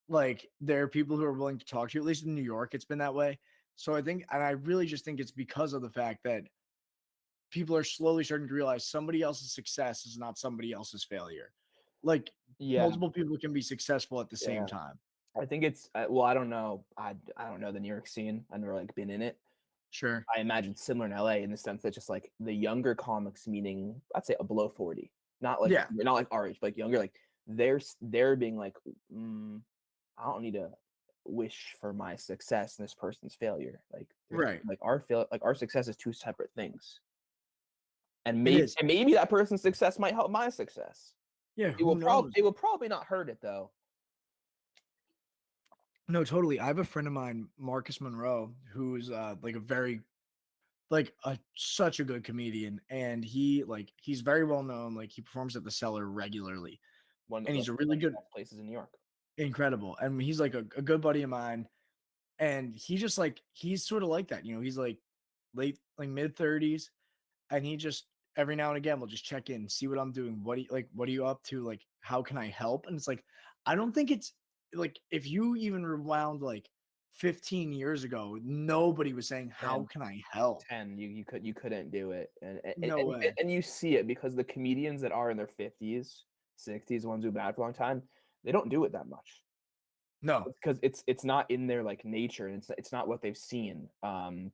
Like there are people who are willing to talk to you, at least in New York, it's been that way. So I think, and I really just think it's because of the fact that people are slowly starting to realize somebody else's success is not somebody else's failure. Like Yeah, multiple people can be successful at the same yeah. time. I think it's well, I don't know. I don't know the New York scene. I've never like been in it. Sure. I imagine similar in LA in the sense that just like the younger comics, meaning I'd say below 40, Yeah. not like our age, but like younger, like they're being like, mm, I don't need to wish for my success and this person's failure. Like Right. like like our success is two separate things. It is. And maybe that person's success might help my success. Yeah. Who knows? It will probably not hurt it though. No, totally. I have a friend of mine, Marcus Monroe, who's like a very like a such a good comedian, and he's very well known. Like he performs at the Cellar regularly, One of and the he's a really good, best places in New York. incredible, and he's like a good buddy of mine. And he just like he's sort of like that, you know. He's like late, like mid 30s, and he just every now and again will just check in, see what I'm doing. What are you up to? Like, how can I help? And it's like, I don't think it's like if you even rewound like 15 years ago, nobody was saying, How And can I help? 10, you couldn't do it. No way. And you see it because the comedians that are in their 50s, 60s, ones who've been out for a long time, they don't do it that much. No. Because it's not in their like nature and it's not what they've seen. And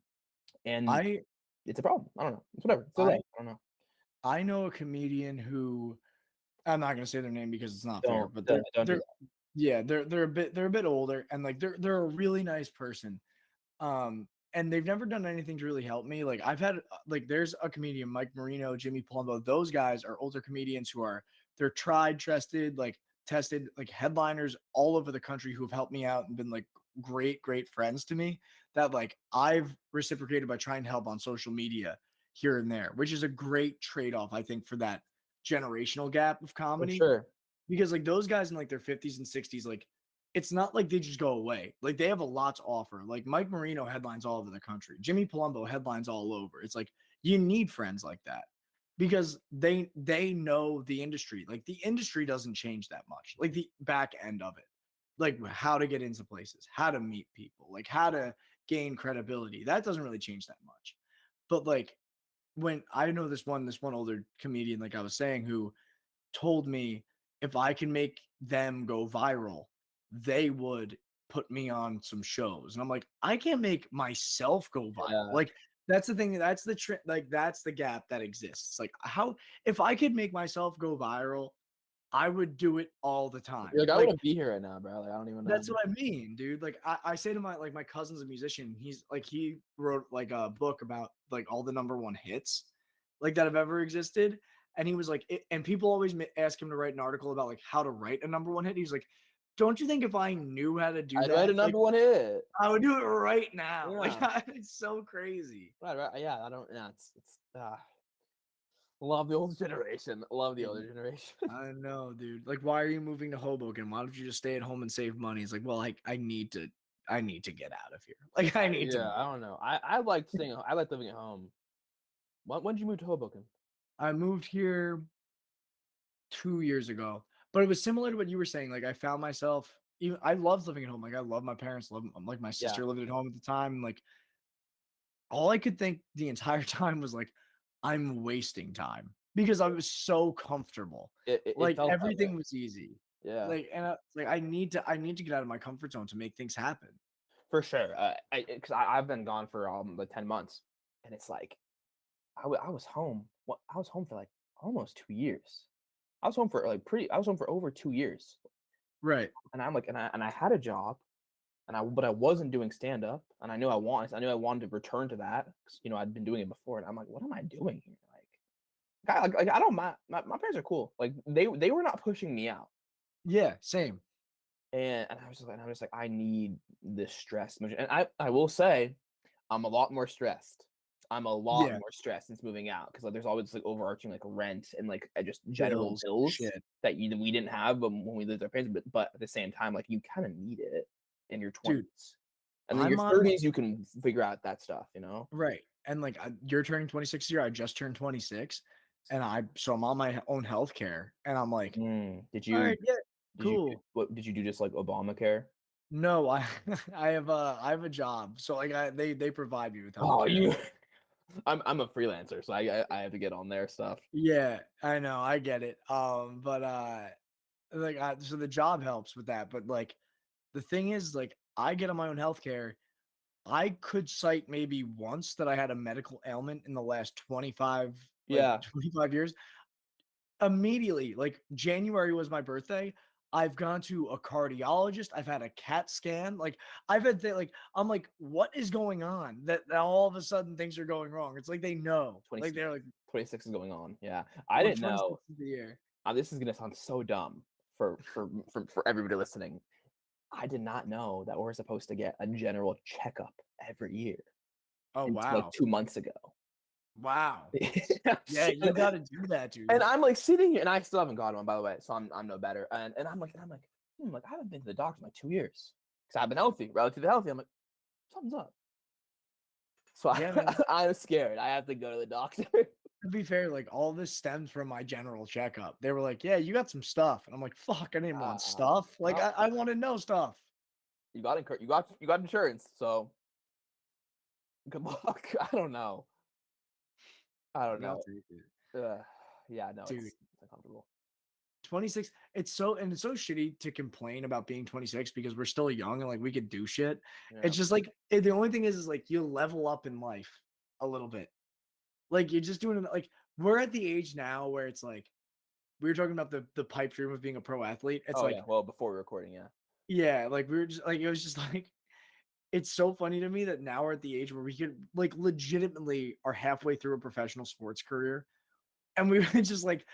I it's a problem. I don't know. It's whatever. It's their I life. I don't know. I know a comedian who I'm not gonna say their name because it's not fair, but Don't do they're that. yeah, they're a bit older and like they're a really nice person. And they've never done anything to really help me. Like I've had like there's a comedian, Mike Marino, Jimmy Palumbo. Those guys are older comedians who are they're tried, trusted, like tested, like headliners all over the country who have helped me out and been like great friends to me that like I've reciprocated by trying to help on social media here and there, which is a great trade-off, I think, for that generational gap of For comedy sure. because like those guys in like their 50s and 60s, like it's not like they just go away. Like they have a lot to offer. Like Mike Marino headlines all over the country. Jimmy Palumbo headlines all over. It's like you need friends like that because they know the industry. Like the industry doesn't change that much. Like the back end of it. Like how to get into places, how to meet people, like how to gain credibility. That doesn't really change that much. But like when I know this one older comedian, like I was saying, who told me if I can make them go viral, they would put me on some shows. And I'm like, I can't make myself go viral. Yeah. Like That's the thing. That's the like that's the gap that exists. Like how if I could make myself go viral, I would do it all the time. You're like, I Like wouldn't be here right now, bro. Like, I don't even know. that's what I mean, dude. Like I say to my cousin's a musician. He's like he wrote like a book about like all the number one hits like that have ever existed. And he was like, and people always ask him to write an article about like how to write a number one hit. He's like, don't you think if I knew how to do I'd write a that, like number one hit. I would do it right now? Like Yeah. it's so crazy. Right. Yeah. I don't. Yeah. It's. Love the old generation. Love the Dude, older generation. I know, dude. Like, why are you moving to Hoboken? Why don't you just stay at home and save money? It's like, well, I need to get out of here. Like, I need to Yeah. move. I don't know. I liked staying. I like living at home. When did you move to Hoboken? I moved here 2 years ago, but it was similar to what you were saying. Like, I found myself. Even I loved living at home. Like, I love my parents. Love like my Yeah. sister lived at home at the time. Like, all I could think the entire time was like, I'm wasting time because I was so comfortable. It Like felt that way. everything was easy. Yeah. Like and like I need to get out of my comfort zone to make things happen. For sure. Because I've been gone for like 10 months, and it's like I was home. What I was home for like almost 2 years. I was home for like pretty. I was home for over 2 years, Right. and I'm like, and I had a job, but I wasn't doing stand up, and I knew I wanted to return to that because I'd been doing it before, and I'm like, what am I doing here? Like I don't mind. My parents are cool. Like they were not pushing me out, Yeah, same. and I was like, I need this stress, and I will say, I'm a lot more stressed. I'm a lot Yeah, more stressed since moving out because like there's always like overarching like rent and like just general bills, bills shit. that we didn't have when we lived with our parents. But at the same time, like you kind of need it in your Dude, 20s, and then your I'm on 30s you can figure out that stuff. right. And like you're turning 26 year, I just turned 26 and I'm on my own health care and I'm like, Mm. all right, yeah, Did you cool. what did you do just like Obamacare? No, I I have a job. So like they provide me with health Oh, care. you. I'm a freelancer, so I have to get on their stuff. Yeah, I know, I get it. But like so the job helps with that. But like the thing is, like I get on my own health care. I could cite maybe once that I had a medical ailment in the last 25, like Yeah, 25 years. Immediately, like January was my birthday. I've gone to a cardiologist. I've had a CAT scan. Like I've had like I'm like, what is going on? That all of a sudden things are going wrong. It's like they know. Like 26. they're like, 26 is going on. Yeah, I well, didn't 26 know. is the year. This is gonna sound so dumb for everybody listening. I did not know that we're supposed to get a general checkup every year Oh until like wow. 2 months ago. Wow. Yeah. Yeah, you gotta do that, dude. And I'm like sitting here, and I still haven't gotten one, by the way. So I'm no better. And like I haven't been to the doctor in like 2 years because I've been healthy, relatively healthy. I'm like, something's up. So Yeah, man. I'm scared. I have to go to the doctor. To be fair, like all this stems from my general checkup. They were like, "Yeah, you got some stuff," and I'm like, "Fuck, I didn't want Uh, stuff. Like, well, I want to know stuff." you got insurance, so good luck. I don't know. I don't Like, I'll know. take it, Uh, yeah, no, dude. it's uncomfortable. 26. It's so shitty to complain about being 26 because we're still young and like we could do shit. Yeah. It's just like the only thing is like you level up in life a little bit. Like you're just doing like we're at the age now where it's like we were talking about the pipe dream of being a pro athlete. It's Oh yeah. like Well, before recording, yeah. yeah, like we were just like it was just like it's so funny to me that now we're at the age where we could like legitimately are halfway through a professional sports career and we would just like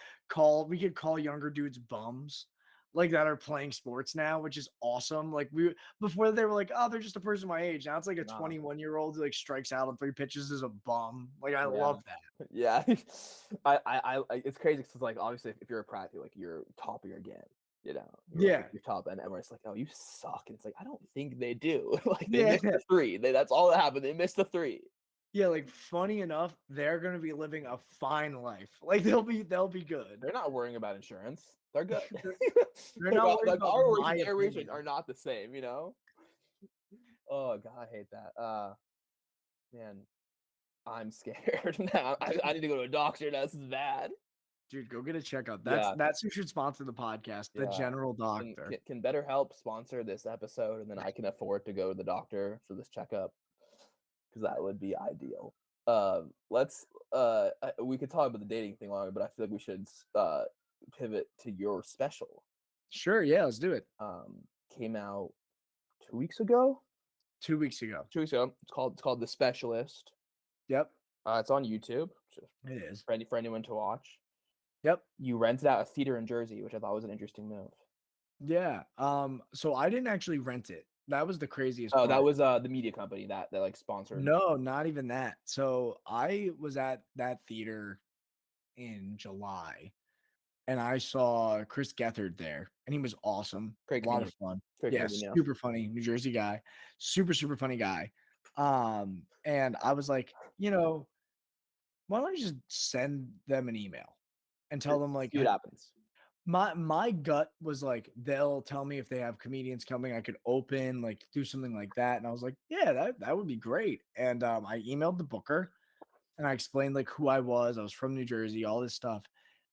we could call younger dudes bums like that are playing sports now, which is awesome. Like we before they were like, oh, they're just a person my age. Now it's like a Nah. 21-year-old who like strikes out on 3 pitches is a bum. Like I Yeah. love that. Yeah. It's crazy because like obviously if you're a pro athlete, like you're top of your game. Yeah. You're top, and everyone's like, "Oh, you suck," and it's like I don't think they do. Like they Yeah. missed the three. That's all that happened. They missed the three. Yeah, like funny enough, they're gonna be living a fine life. Like they'll be good. They're not worrying about insurance. They're good. They're, they're not worried Like about our worries my and their worries opinion. are not the same. Oh god, I hate that. Man, I'm scared now. I need to go to a doctor. Now. This is bad. Dude, go get a checkup. That's Yeah, that's who should sponsor the podcast, the yeah. general Can, doctor. can can BetterHelp sponsor this episode, and then I can afford to go to the doctor for this checkup because that would be ideal. Let's we could talk about the dating thing longer, but I feel like we should pivot to your special. Sure, yeah, let's do it. Came out 2 weeks ago. 2 weeks ago. 2 weeks ago. It's called The Specialist. Yep, It's on YouTube, just it is. for anyone to watch. Yep. You rented out a theater in Jersey, which I thought was an interesting move. Yeah. So I didn't actually rent it. That was the craziest Oh, that part. was the media company that like sponsored. No, not even that. So I was at that theater in July and I saw Chris Gethard there and he was awesome. Great A lot of comedian. fun. Great Yeah, comedian. Yeah. super funny, New Jersey guy. Super, super funny guy. And I was like, why don't I just send them an email and tell them like See what happens. my gut was like they'll tell me if they have comedians coming I could open like do something like that and I was like yeah that would be great and I emailed the booker and I explained like who I was from New Jersey, all this stuff,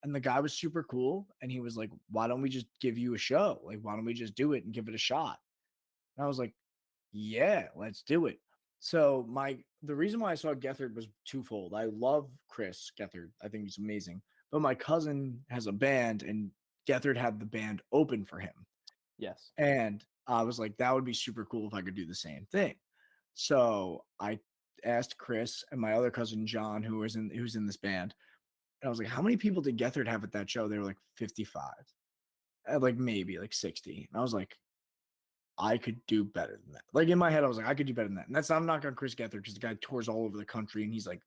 and the guy was super cool and he was like why don't we just give you a show, like why don't we just do it and give it a shot. And I was like yeah, let's do it. So the reason why I saw Gethard was twofold. I love Chris Gethard. I think he's amazing. But my cousin has a band and Gethard had the band open for him. Yes. And I was like, that would be super cool if I could do the same thing. So I asked Chris and my other cousin John, who's in this band, and I was like, how many people did Gethard have at that show? They were like 55, like maybe like 60. And I was like, I could do better than that. Like in my head, I was like, I could do better than that. And that's I'm not on Chris Gethard because the guy tours all over the country and he's like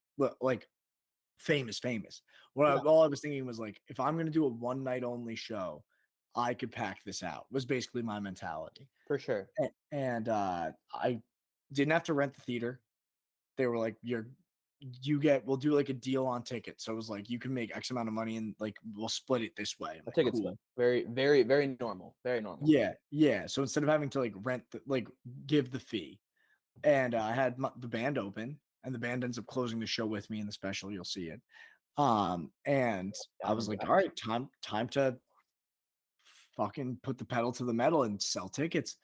famous, famous. Yeah, All I was thinking was like, if I'm gonna do a one night only show, I could pack this out. Was basically my mentality. for sure. And I didn't have to rent the theater. They were like, we'll do like a deal on tickets. So it was like you can make X amount of money and like we'll split it this way. I'm I like, take it cool. very, very, very normal. Very normal. Yeah, yeah. So instead of having to like give the fee, and I had the band open, and the band ends up closing the show with me in the special. You'll see it. And Yeah, I I was remember like, that. all right, time to fucking put the pedal to the metal and sell tickets.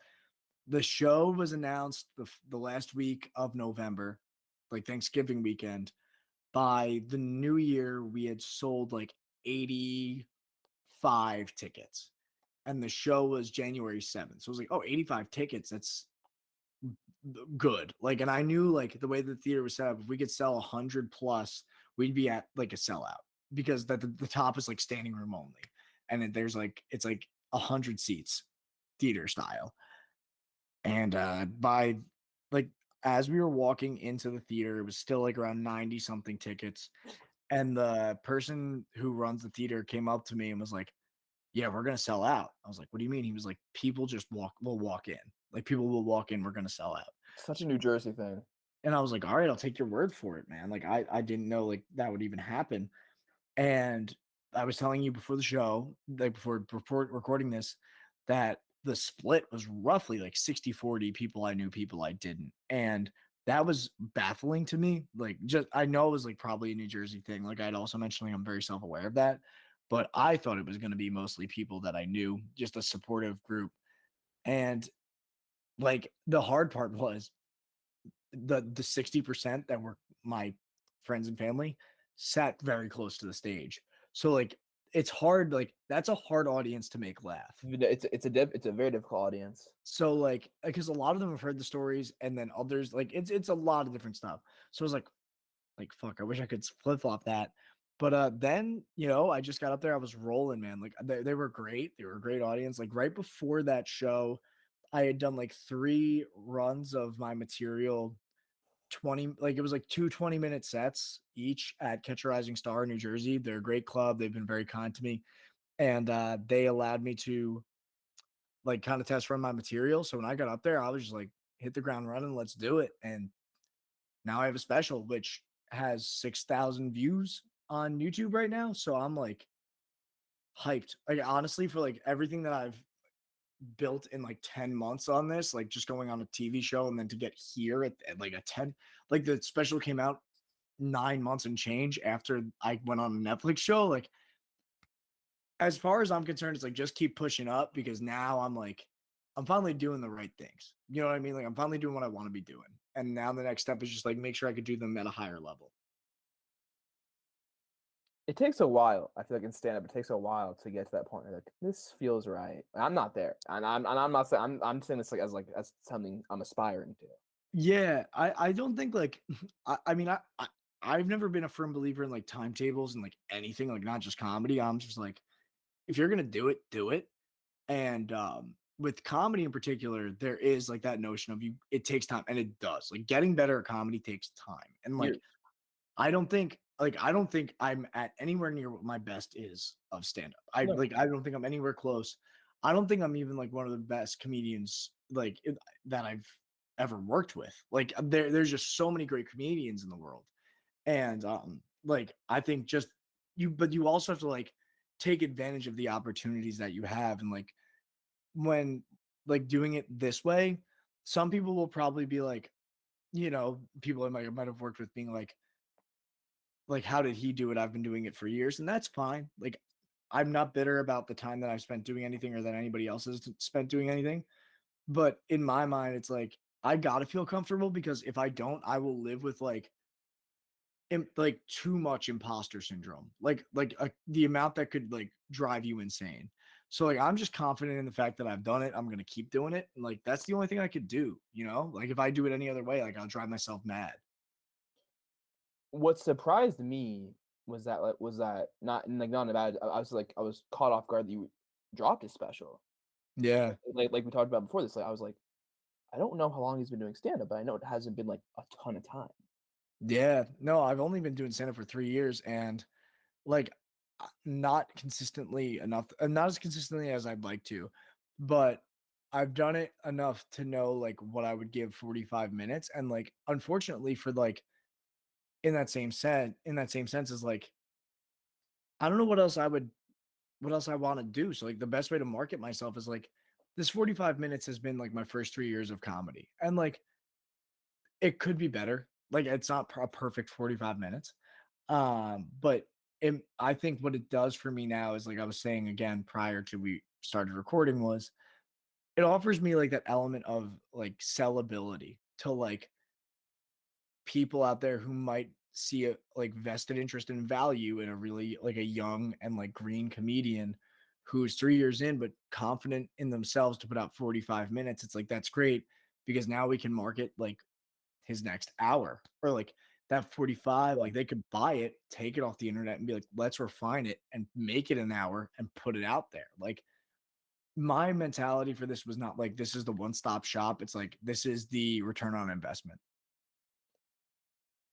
The show was announced the last week of November, like Thanksgiving weekend. By the new year, we had sold like 85 tickets, and the show was January 7th. So I was like, oh, 85 tickets. That's good. Like, and I knew like the way the theater was set up, if we could sell 100 plus, we'd be at like a sellout because the top is like standing room only, and there's like it's like 100 seats, theater style. And by like as we were walking into the theater, it was still like around 90 something tickets, and the person who runs the theater came up to me and was like, yeah, we're gonna sell out. I was like, what do you mean? He was like, people just will walk in. Like people will walk in, we're gonna sell out. Such a New Jersey thing. And I was like, all right, I'll take your word for it, man. Like I didn't know like that would even happen. And I was telling you before the show, like before recording this, that the split was roughly like 60-40 people I knew, people I didn't. And that was baffling to me. Like just I know it was like probably a New Jersey thing. Like I'd also mentioned like I'm very self-aware of that. But I thought it was going to be mostly people that I knew, just a supportive group. And like the hard part was the 60% that were my friends and family sat very close to the stage. So like it's hard, like that's a hard audience to make laugh. It's a very difficult audience. So like because a lot of them have heard the stories and then others like it's a lot of different stuff. So I was like fuck, I wish I could flip flop that. But then I just got up there, I was rolling, man. Like they were great. They were a great audience. Like right before that show, I had done like 3 runs of my material 20 like it was like 2 20-minute sets each at Catch a Rising Star in New Jersey. They're a great club. They've been very kind to me. And they allowed me to like kind of test run my material. So when I got up there, I was just like, hit the ground running, let's do it. And now I have a special which has 6,000 views on YouTube right now. So I'm like hyped. Like honestly, for like everything that I've built in like 10 months on this, like just going on a TV show and then to get here at like a 10, like the special came out 9 months and change after I went on a Netflix show. Like, as far as I'm concerned, it's like just keep pushing up because now I'm finally doing the right things. You know what I mean? Like I'm finally doing what I want to be doing. and now the next step is just like make sure I could do them at a higher level. It takes a while. I feel like in stand-up, it takes a while to get to that point where like, "This feels right." I'm not there, and I'm not saying I'm saying this like as something I'm aspiring to. Yeah, I don't think like I mean I've never been a firm believer in like timetables and like anything, like not just comedy. I'm just like, if you're gonna do it, do it. And with comedy in particular, there is like that notion of you, it takes time, and it does. Like getting better at comedy takes time. And like Years. I don't think I'm at anywhere near what my best is of stand up. No. I don't think I'm anywhere close. I don't think I'm even like one of the best comedians that I've ever worked with. Like there's just so many great comedians in the world. And like I think just but you also have to like take advantage of the opportunities that you have. And like when like doing it this way, some people will probably be like, people I might have worked with being like, how did he do it? I've been doing it for years, and that's fine. Like, I'm not bitter about the time that I've spent doing anything or that anybody else has spent doing anything. But in my mind, it's like I gotta feel comfortable because if I don't, I will live with like too much imposter syndrome, the amount that could like drive you insane. So like I'm just confident in the fact that I've done it. I'm gonna keep doing it. And like that's the only thing I could do, you know? Like if I do it any other way, like I'll drive myself mad. What surprised me was that not in a bad. I was caught off guard that you dropped his special. Yeah. Like we talked about before this. Like I was like, I don't know how long he's been doing stand-up, but I know it hasn't been like a ton of time. Yeah. No, I've only been doing stand up for 3 years, and like not consistently enough, not as consistently as I'd like to, but I've done it enough to know like what I would give 45 minutes. And like unfortunately for like in that same sense is like I don't know what else I want to do. So like the best way to market myself is like this 45 minutes has been like my first 3 years of comedy. And like it could be better. Like it's not a perfect 45 minutes. But I think what it does for me now is like I was saying again prior to we started recording was it offers me like that element of like sellability to like people out there who might see a like vested interest and value in a really like a young and like green comedian who's 3 years in but confident in themselves to put out 45 minutes. It's like that's great because now we can market like his next hour or like that 45, Yeah. like they could buy it, take it off the internet and be like, let's refine it and make it an hour and put it out there. Like my mentality for this was not like this is the one-stop shop. It's like this is the return on investment.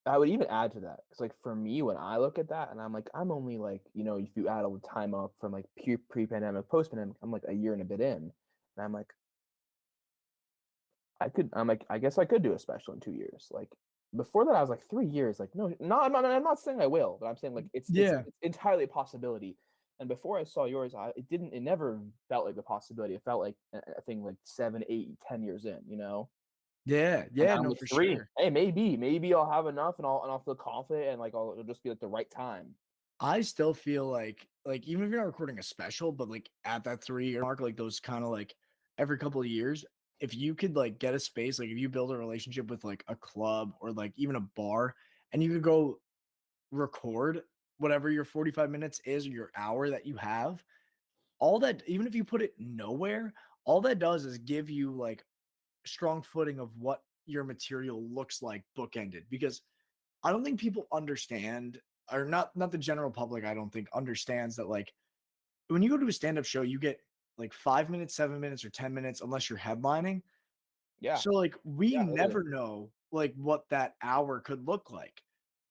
I would even add to that because, like, for me, when I look at that, and I'm like, I'm only like, if you add all the time up from like pre-pandemic, post-pandemic, I'm like a year and a bit in, and I'm like, I'm like, I guess I could do a special in 2 years. Like before that, I was like 3 years. Like, no, I'm not saying I will, but I'm saying like Yeah. it's entirely a possibility. And before I saw yours, it never felt like a possibility. It felt like a thing like 7, 8, 10 years in, Yeah. And Yeah. I'm No, with for 3. sure. Hey, maybe I'll have enough and I'll feel confident and like it'll just be like the right time. I still feel like even if you're not recording a special, but like at that 3 year mark, like those kind of like every couple of years, if you could like get a space, like if you build a relationship with like a club or like even a bar, and you could go record whatever your 45 minutes is or your hour that you have, all that, even if you put it nowhere, all that does is give you like strong footing of what your material looks like bookended. Because I don't think people understand, or not the general public, I don't think understands that like when you go to a stand-up show, you get like 5 minutes, 7 minutes, or 10 minutes, unless you're headlining. Yeah, So like we yeah, literally. never know like what that hour could look like.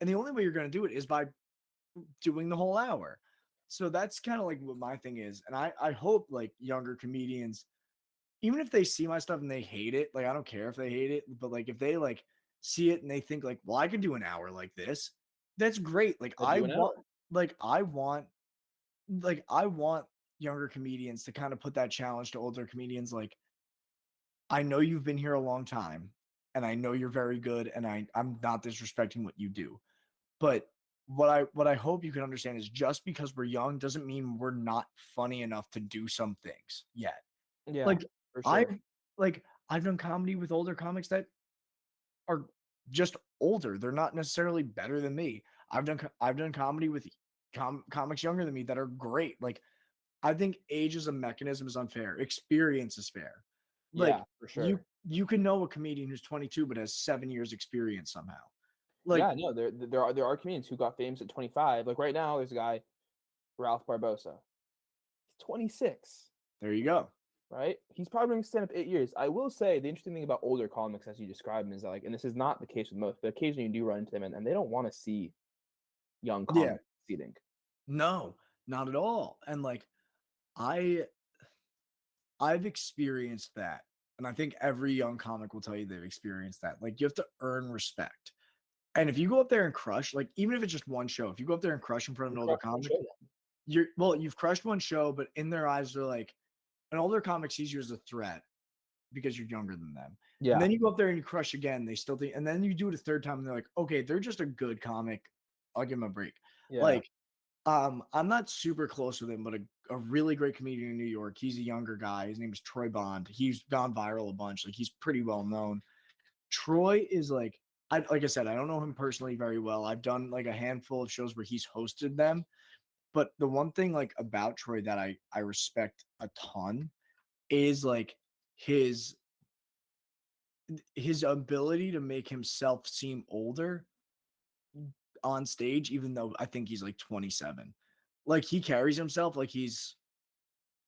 And the only way you're gonna do it is by doing the whole hour. So that's kind of like what my thing is. And I hope like younger comedians, even if they see my stuff and they hate it, like I don't care if they hate it, but like if they like see it and they think like, well, I could do an hour like this, that's great. Could do an hour. Like I want younger comedians to kind of put that challenge to older comedians. Like, I know you've been here a long time and I know you're very good and I'm not disrespecting what you do. But what I hope you can understand is just because we're young doesn't mean we're not funny enough to do some things yet. Yeah, Like for I've sure. I've done comedy with older comics that are just older. They're not necessarily better than me. I've done comedy with comics younger than me that are great. Like I think age as a mechanism is unfair. Experience is fair. Yeah, Like for you sure. you can know a comedian who's 22 but has 7 years experience somehow. Like Yeah, no, there are comedians who got famous at 25. Like right now, there's a guy, Ralph Barbosa. He's 26, there you go. right? He's probably doing stand up 8 years. I will say the interesting thing about older comics, as you describe them, is that like, and this is not the case with most, but occasionally you do run into them, and they don't want to see young Yeah. comics succeeding. No, not at all. And like I I've experienced that. And I think every young comic will tell you they've experienced that. Like you have to earn respect. And if you go up there and crush, like even if it's just one show, if you go up there and crush in front of You an older crush the comic, show then. you've crushed one show, but in their eyes, they're like an older comic sees you as a threat because you're younger than them. And Yeah, then you go up there and you crush again, they still think, and then you do it a third time, and they're like, okay, they're just a good comic. I'll give them a break. yeah. Like, I'm not super close with him, but a really great comedian in New York. He's a younger guy. His name is Troy Bond. He's gone viral a bunch. Like he's pretty well known. Troy is like I said, I don't know him personally very well. I've done like a handful of shows where he's hosted them. But the one thing like about Troy that I respect a ton is like his his ability to make himself seem older on stage, even though I think he's like 27. Like he carries himself like he's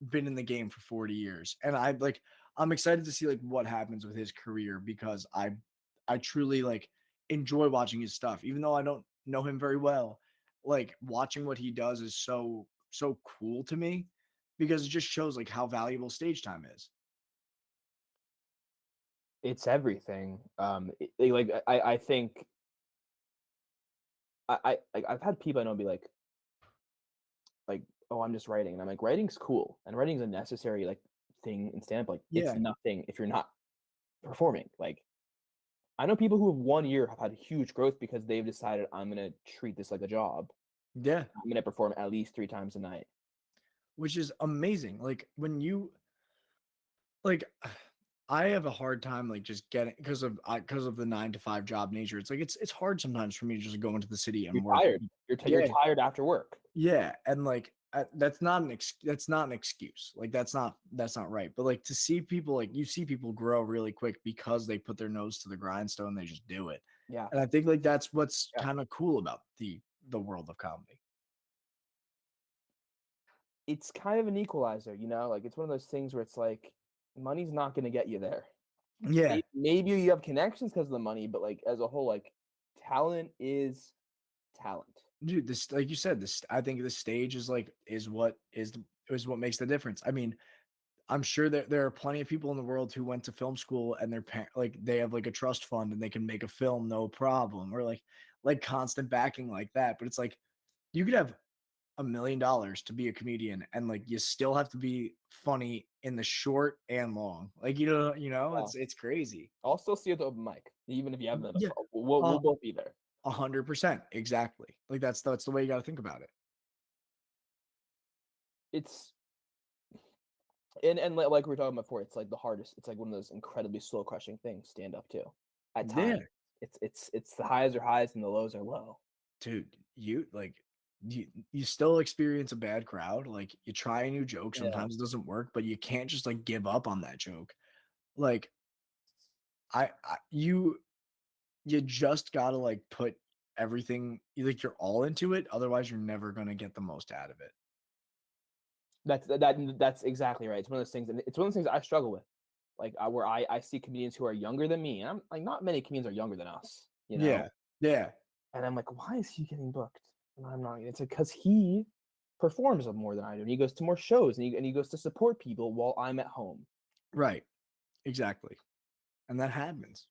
been in the game for 40 years. And I'm excited to see like what happens with his career because I truly like enjoy watching his stuff, even though I don't know him very well. Like watching what he does is so cool to me because it just shows like how valuable stage time is. It's everything. Like I think I've had people I know be like, oh, I'm just writing, and I'm like, writing's cool, and writing's a necessary like thing in stand up. Like, it's Yeah. nothing if you're not performing. Like, I know people who have 1 year have had huge growth because they've decided I'm gonna treat this like a job. Yeah. I'm gonna perform at least 3 times a night. Which is amazing. Like when you like I have a hard time like just getting because of the 9 to 5 job nature. It's like it's hard sometimes for me to just go into the city You're and work. tired. You're Yeah, tired after work. yeah, and like that's not an excuse. Like that's not right. But like to see people like you see people grow really quick because they put their nose to the grindstone. They just do it, Yeah, and I think like that's what's yeah. kind of cool about the world of comedy. It's kind of an equalizer, you know. Like it's one of those things where it's like money's not gonna get you there. Yeah, Maybe you have connections because of the money, but like as a whole, like talent is talent. dude. This like you said, this I think the stage is like is what makes the difference. I mean, I'm sure that there are plenty of people in the world who went to film school and like they have like a trust fund and they can make a film no problem or like constant backing like that. But it's like you could have $1 million to be a comedian and like you still have to be funny in the short and long. Like Yeah. it's crazy. I'll still see you at the open mic, even if you haven't done it Yeah, before. We'll uh, both be there. 100% exactly. Like that's the way you got to think about it. It's and like we were talking about before, it's like the hardest. It's like one of those incredibly slow crushing things. Stand up too. At Yeah, times, it's the highs are highs and the lows are low. dude, you still experience a bad crowd. Like you try a new joke, Yeah, sometimes it doesn't work, but you can't just like give up on that joke. Like you just gotta like put everything like you're all into it. Otherwise, you're never gonna get the most out of it. that's exactly right. It's one of those things, and it's one of those things I struggle with. Like where I see comedians who are younger than me, and I'm like, not many comedians are younger than us, you know. Yeah, yeah, And I'm like, why is he getting booked? And I'm not. It's like because he performs more than I do, and he goes to more shows, and he goes to support people while I'm at home. right, exactly, and that happens.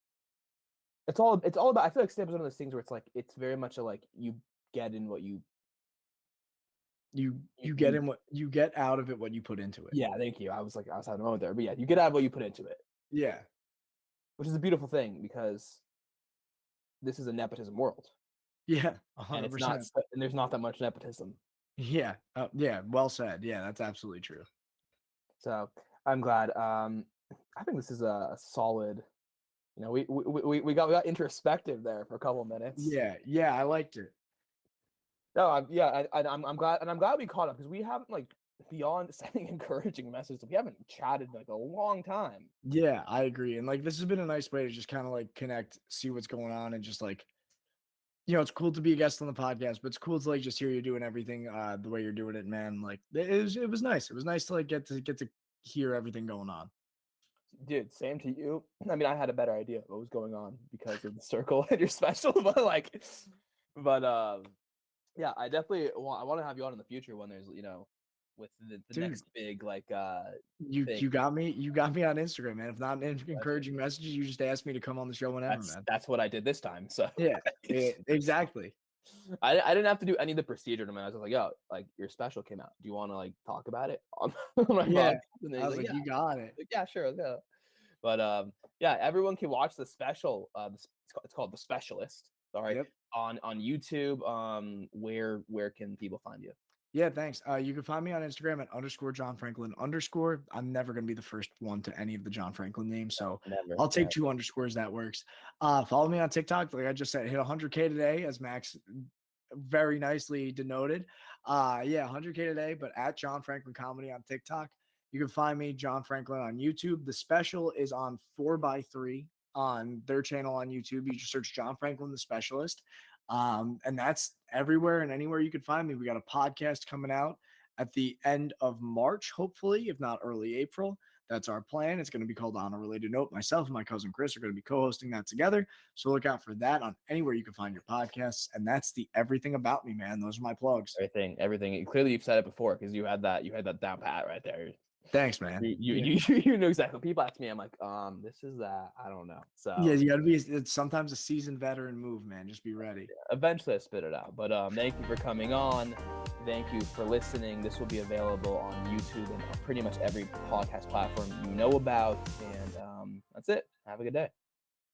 It's all about. I feel like stand-up is one of those things where it's like it's very much a like you get in what you You get out of it what you put into it. yeah, thank you. I was having a moment there, but yeah, you get out of what you put into it, Yeah, which is a beautiful thing because this is a nepotism world, yeah, and 100%. and there's not that much nepotism. Yeah, yeah, well said. Yeah, that's absolutely true. So I'm glad. I think this is a solid You know, we got introspective there for a couple minutes. Yeah, I liked it. No, I'm glad, and I'm glad we caught up because we haven't like beyond sending encouraging messages. We haven't chatted in, like a long time. Yeah, I agree. And like this has been a nice way to just kind of like connect, see what's going on, and just like it's cool to be a guest on the podcast, but it's cool to like just hear you doing everything the way you're doing it, man. Like it was nice. It was nice to like get to hear everything going on. Dude, same to you. I mean, I had a better idea of what was going on because of the circle and your special, but but yeah, I definitely want to have you on in the future when there's with the Dude, next big you thing. got me on Instagram, man. If not an Pleasure. encouraging messages, you just asked me to come on the show whenever, That's man. that's what I did this time. So Yeah, exactly. I didn't have to do any of the procedure to me. I was just like, yo, like your special came out. Do you want to like talk about it on, on my Yeah. podcast? And then I he's was like, like, yeah, you got it. yeah, sure, let's go. But yeah, everyone can watch the special. It's called The Specialist. Sorry, Yep. on YouTube. Where can people find you? Yeah, thanks. You can find me on Instagram at _John Franklin_. I'm never gonna be the first one to any of the John Franklin names, so Never, I'll take never. 2 underscores. That works. Follow me on TikTok. Like I just said, hit 100K today, as Max very nicely denoted. Yeah, 100K today, but at John Franklin Comedy on TikTok. You can find me, John Franklin, on YouTube. The special is on 4x3 on their channel on YouTube. You just search John Franklin, the Specialist. And that's everywhere and anywhere you can find me. We got a podcast coming out at the end of March, hopefully, if not early April. That's our plan. It's going to be called On a Related Note. Myself and my cousin Chris are going to be co-hosting that together. So look out for that on anywhere you can find your podcasts. And that's the everything about me, man. Those are my plugs. Everything. Clearly, you've said it before because you had that down pat right there. Thanks, man. You know exactly. People ask me, I'm like, this is that. I don't know. Yeah, So you got to be. It's sometimes a seasoned veteran move, man. Just be ready. eventually I spit it out. But thank you for coming on. Thank you for listening. This will be available on YouTube and pretty much every podcast platform you know about. And that's it. Have a good day.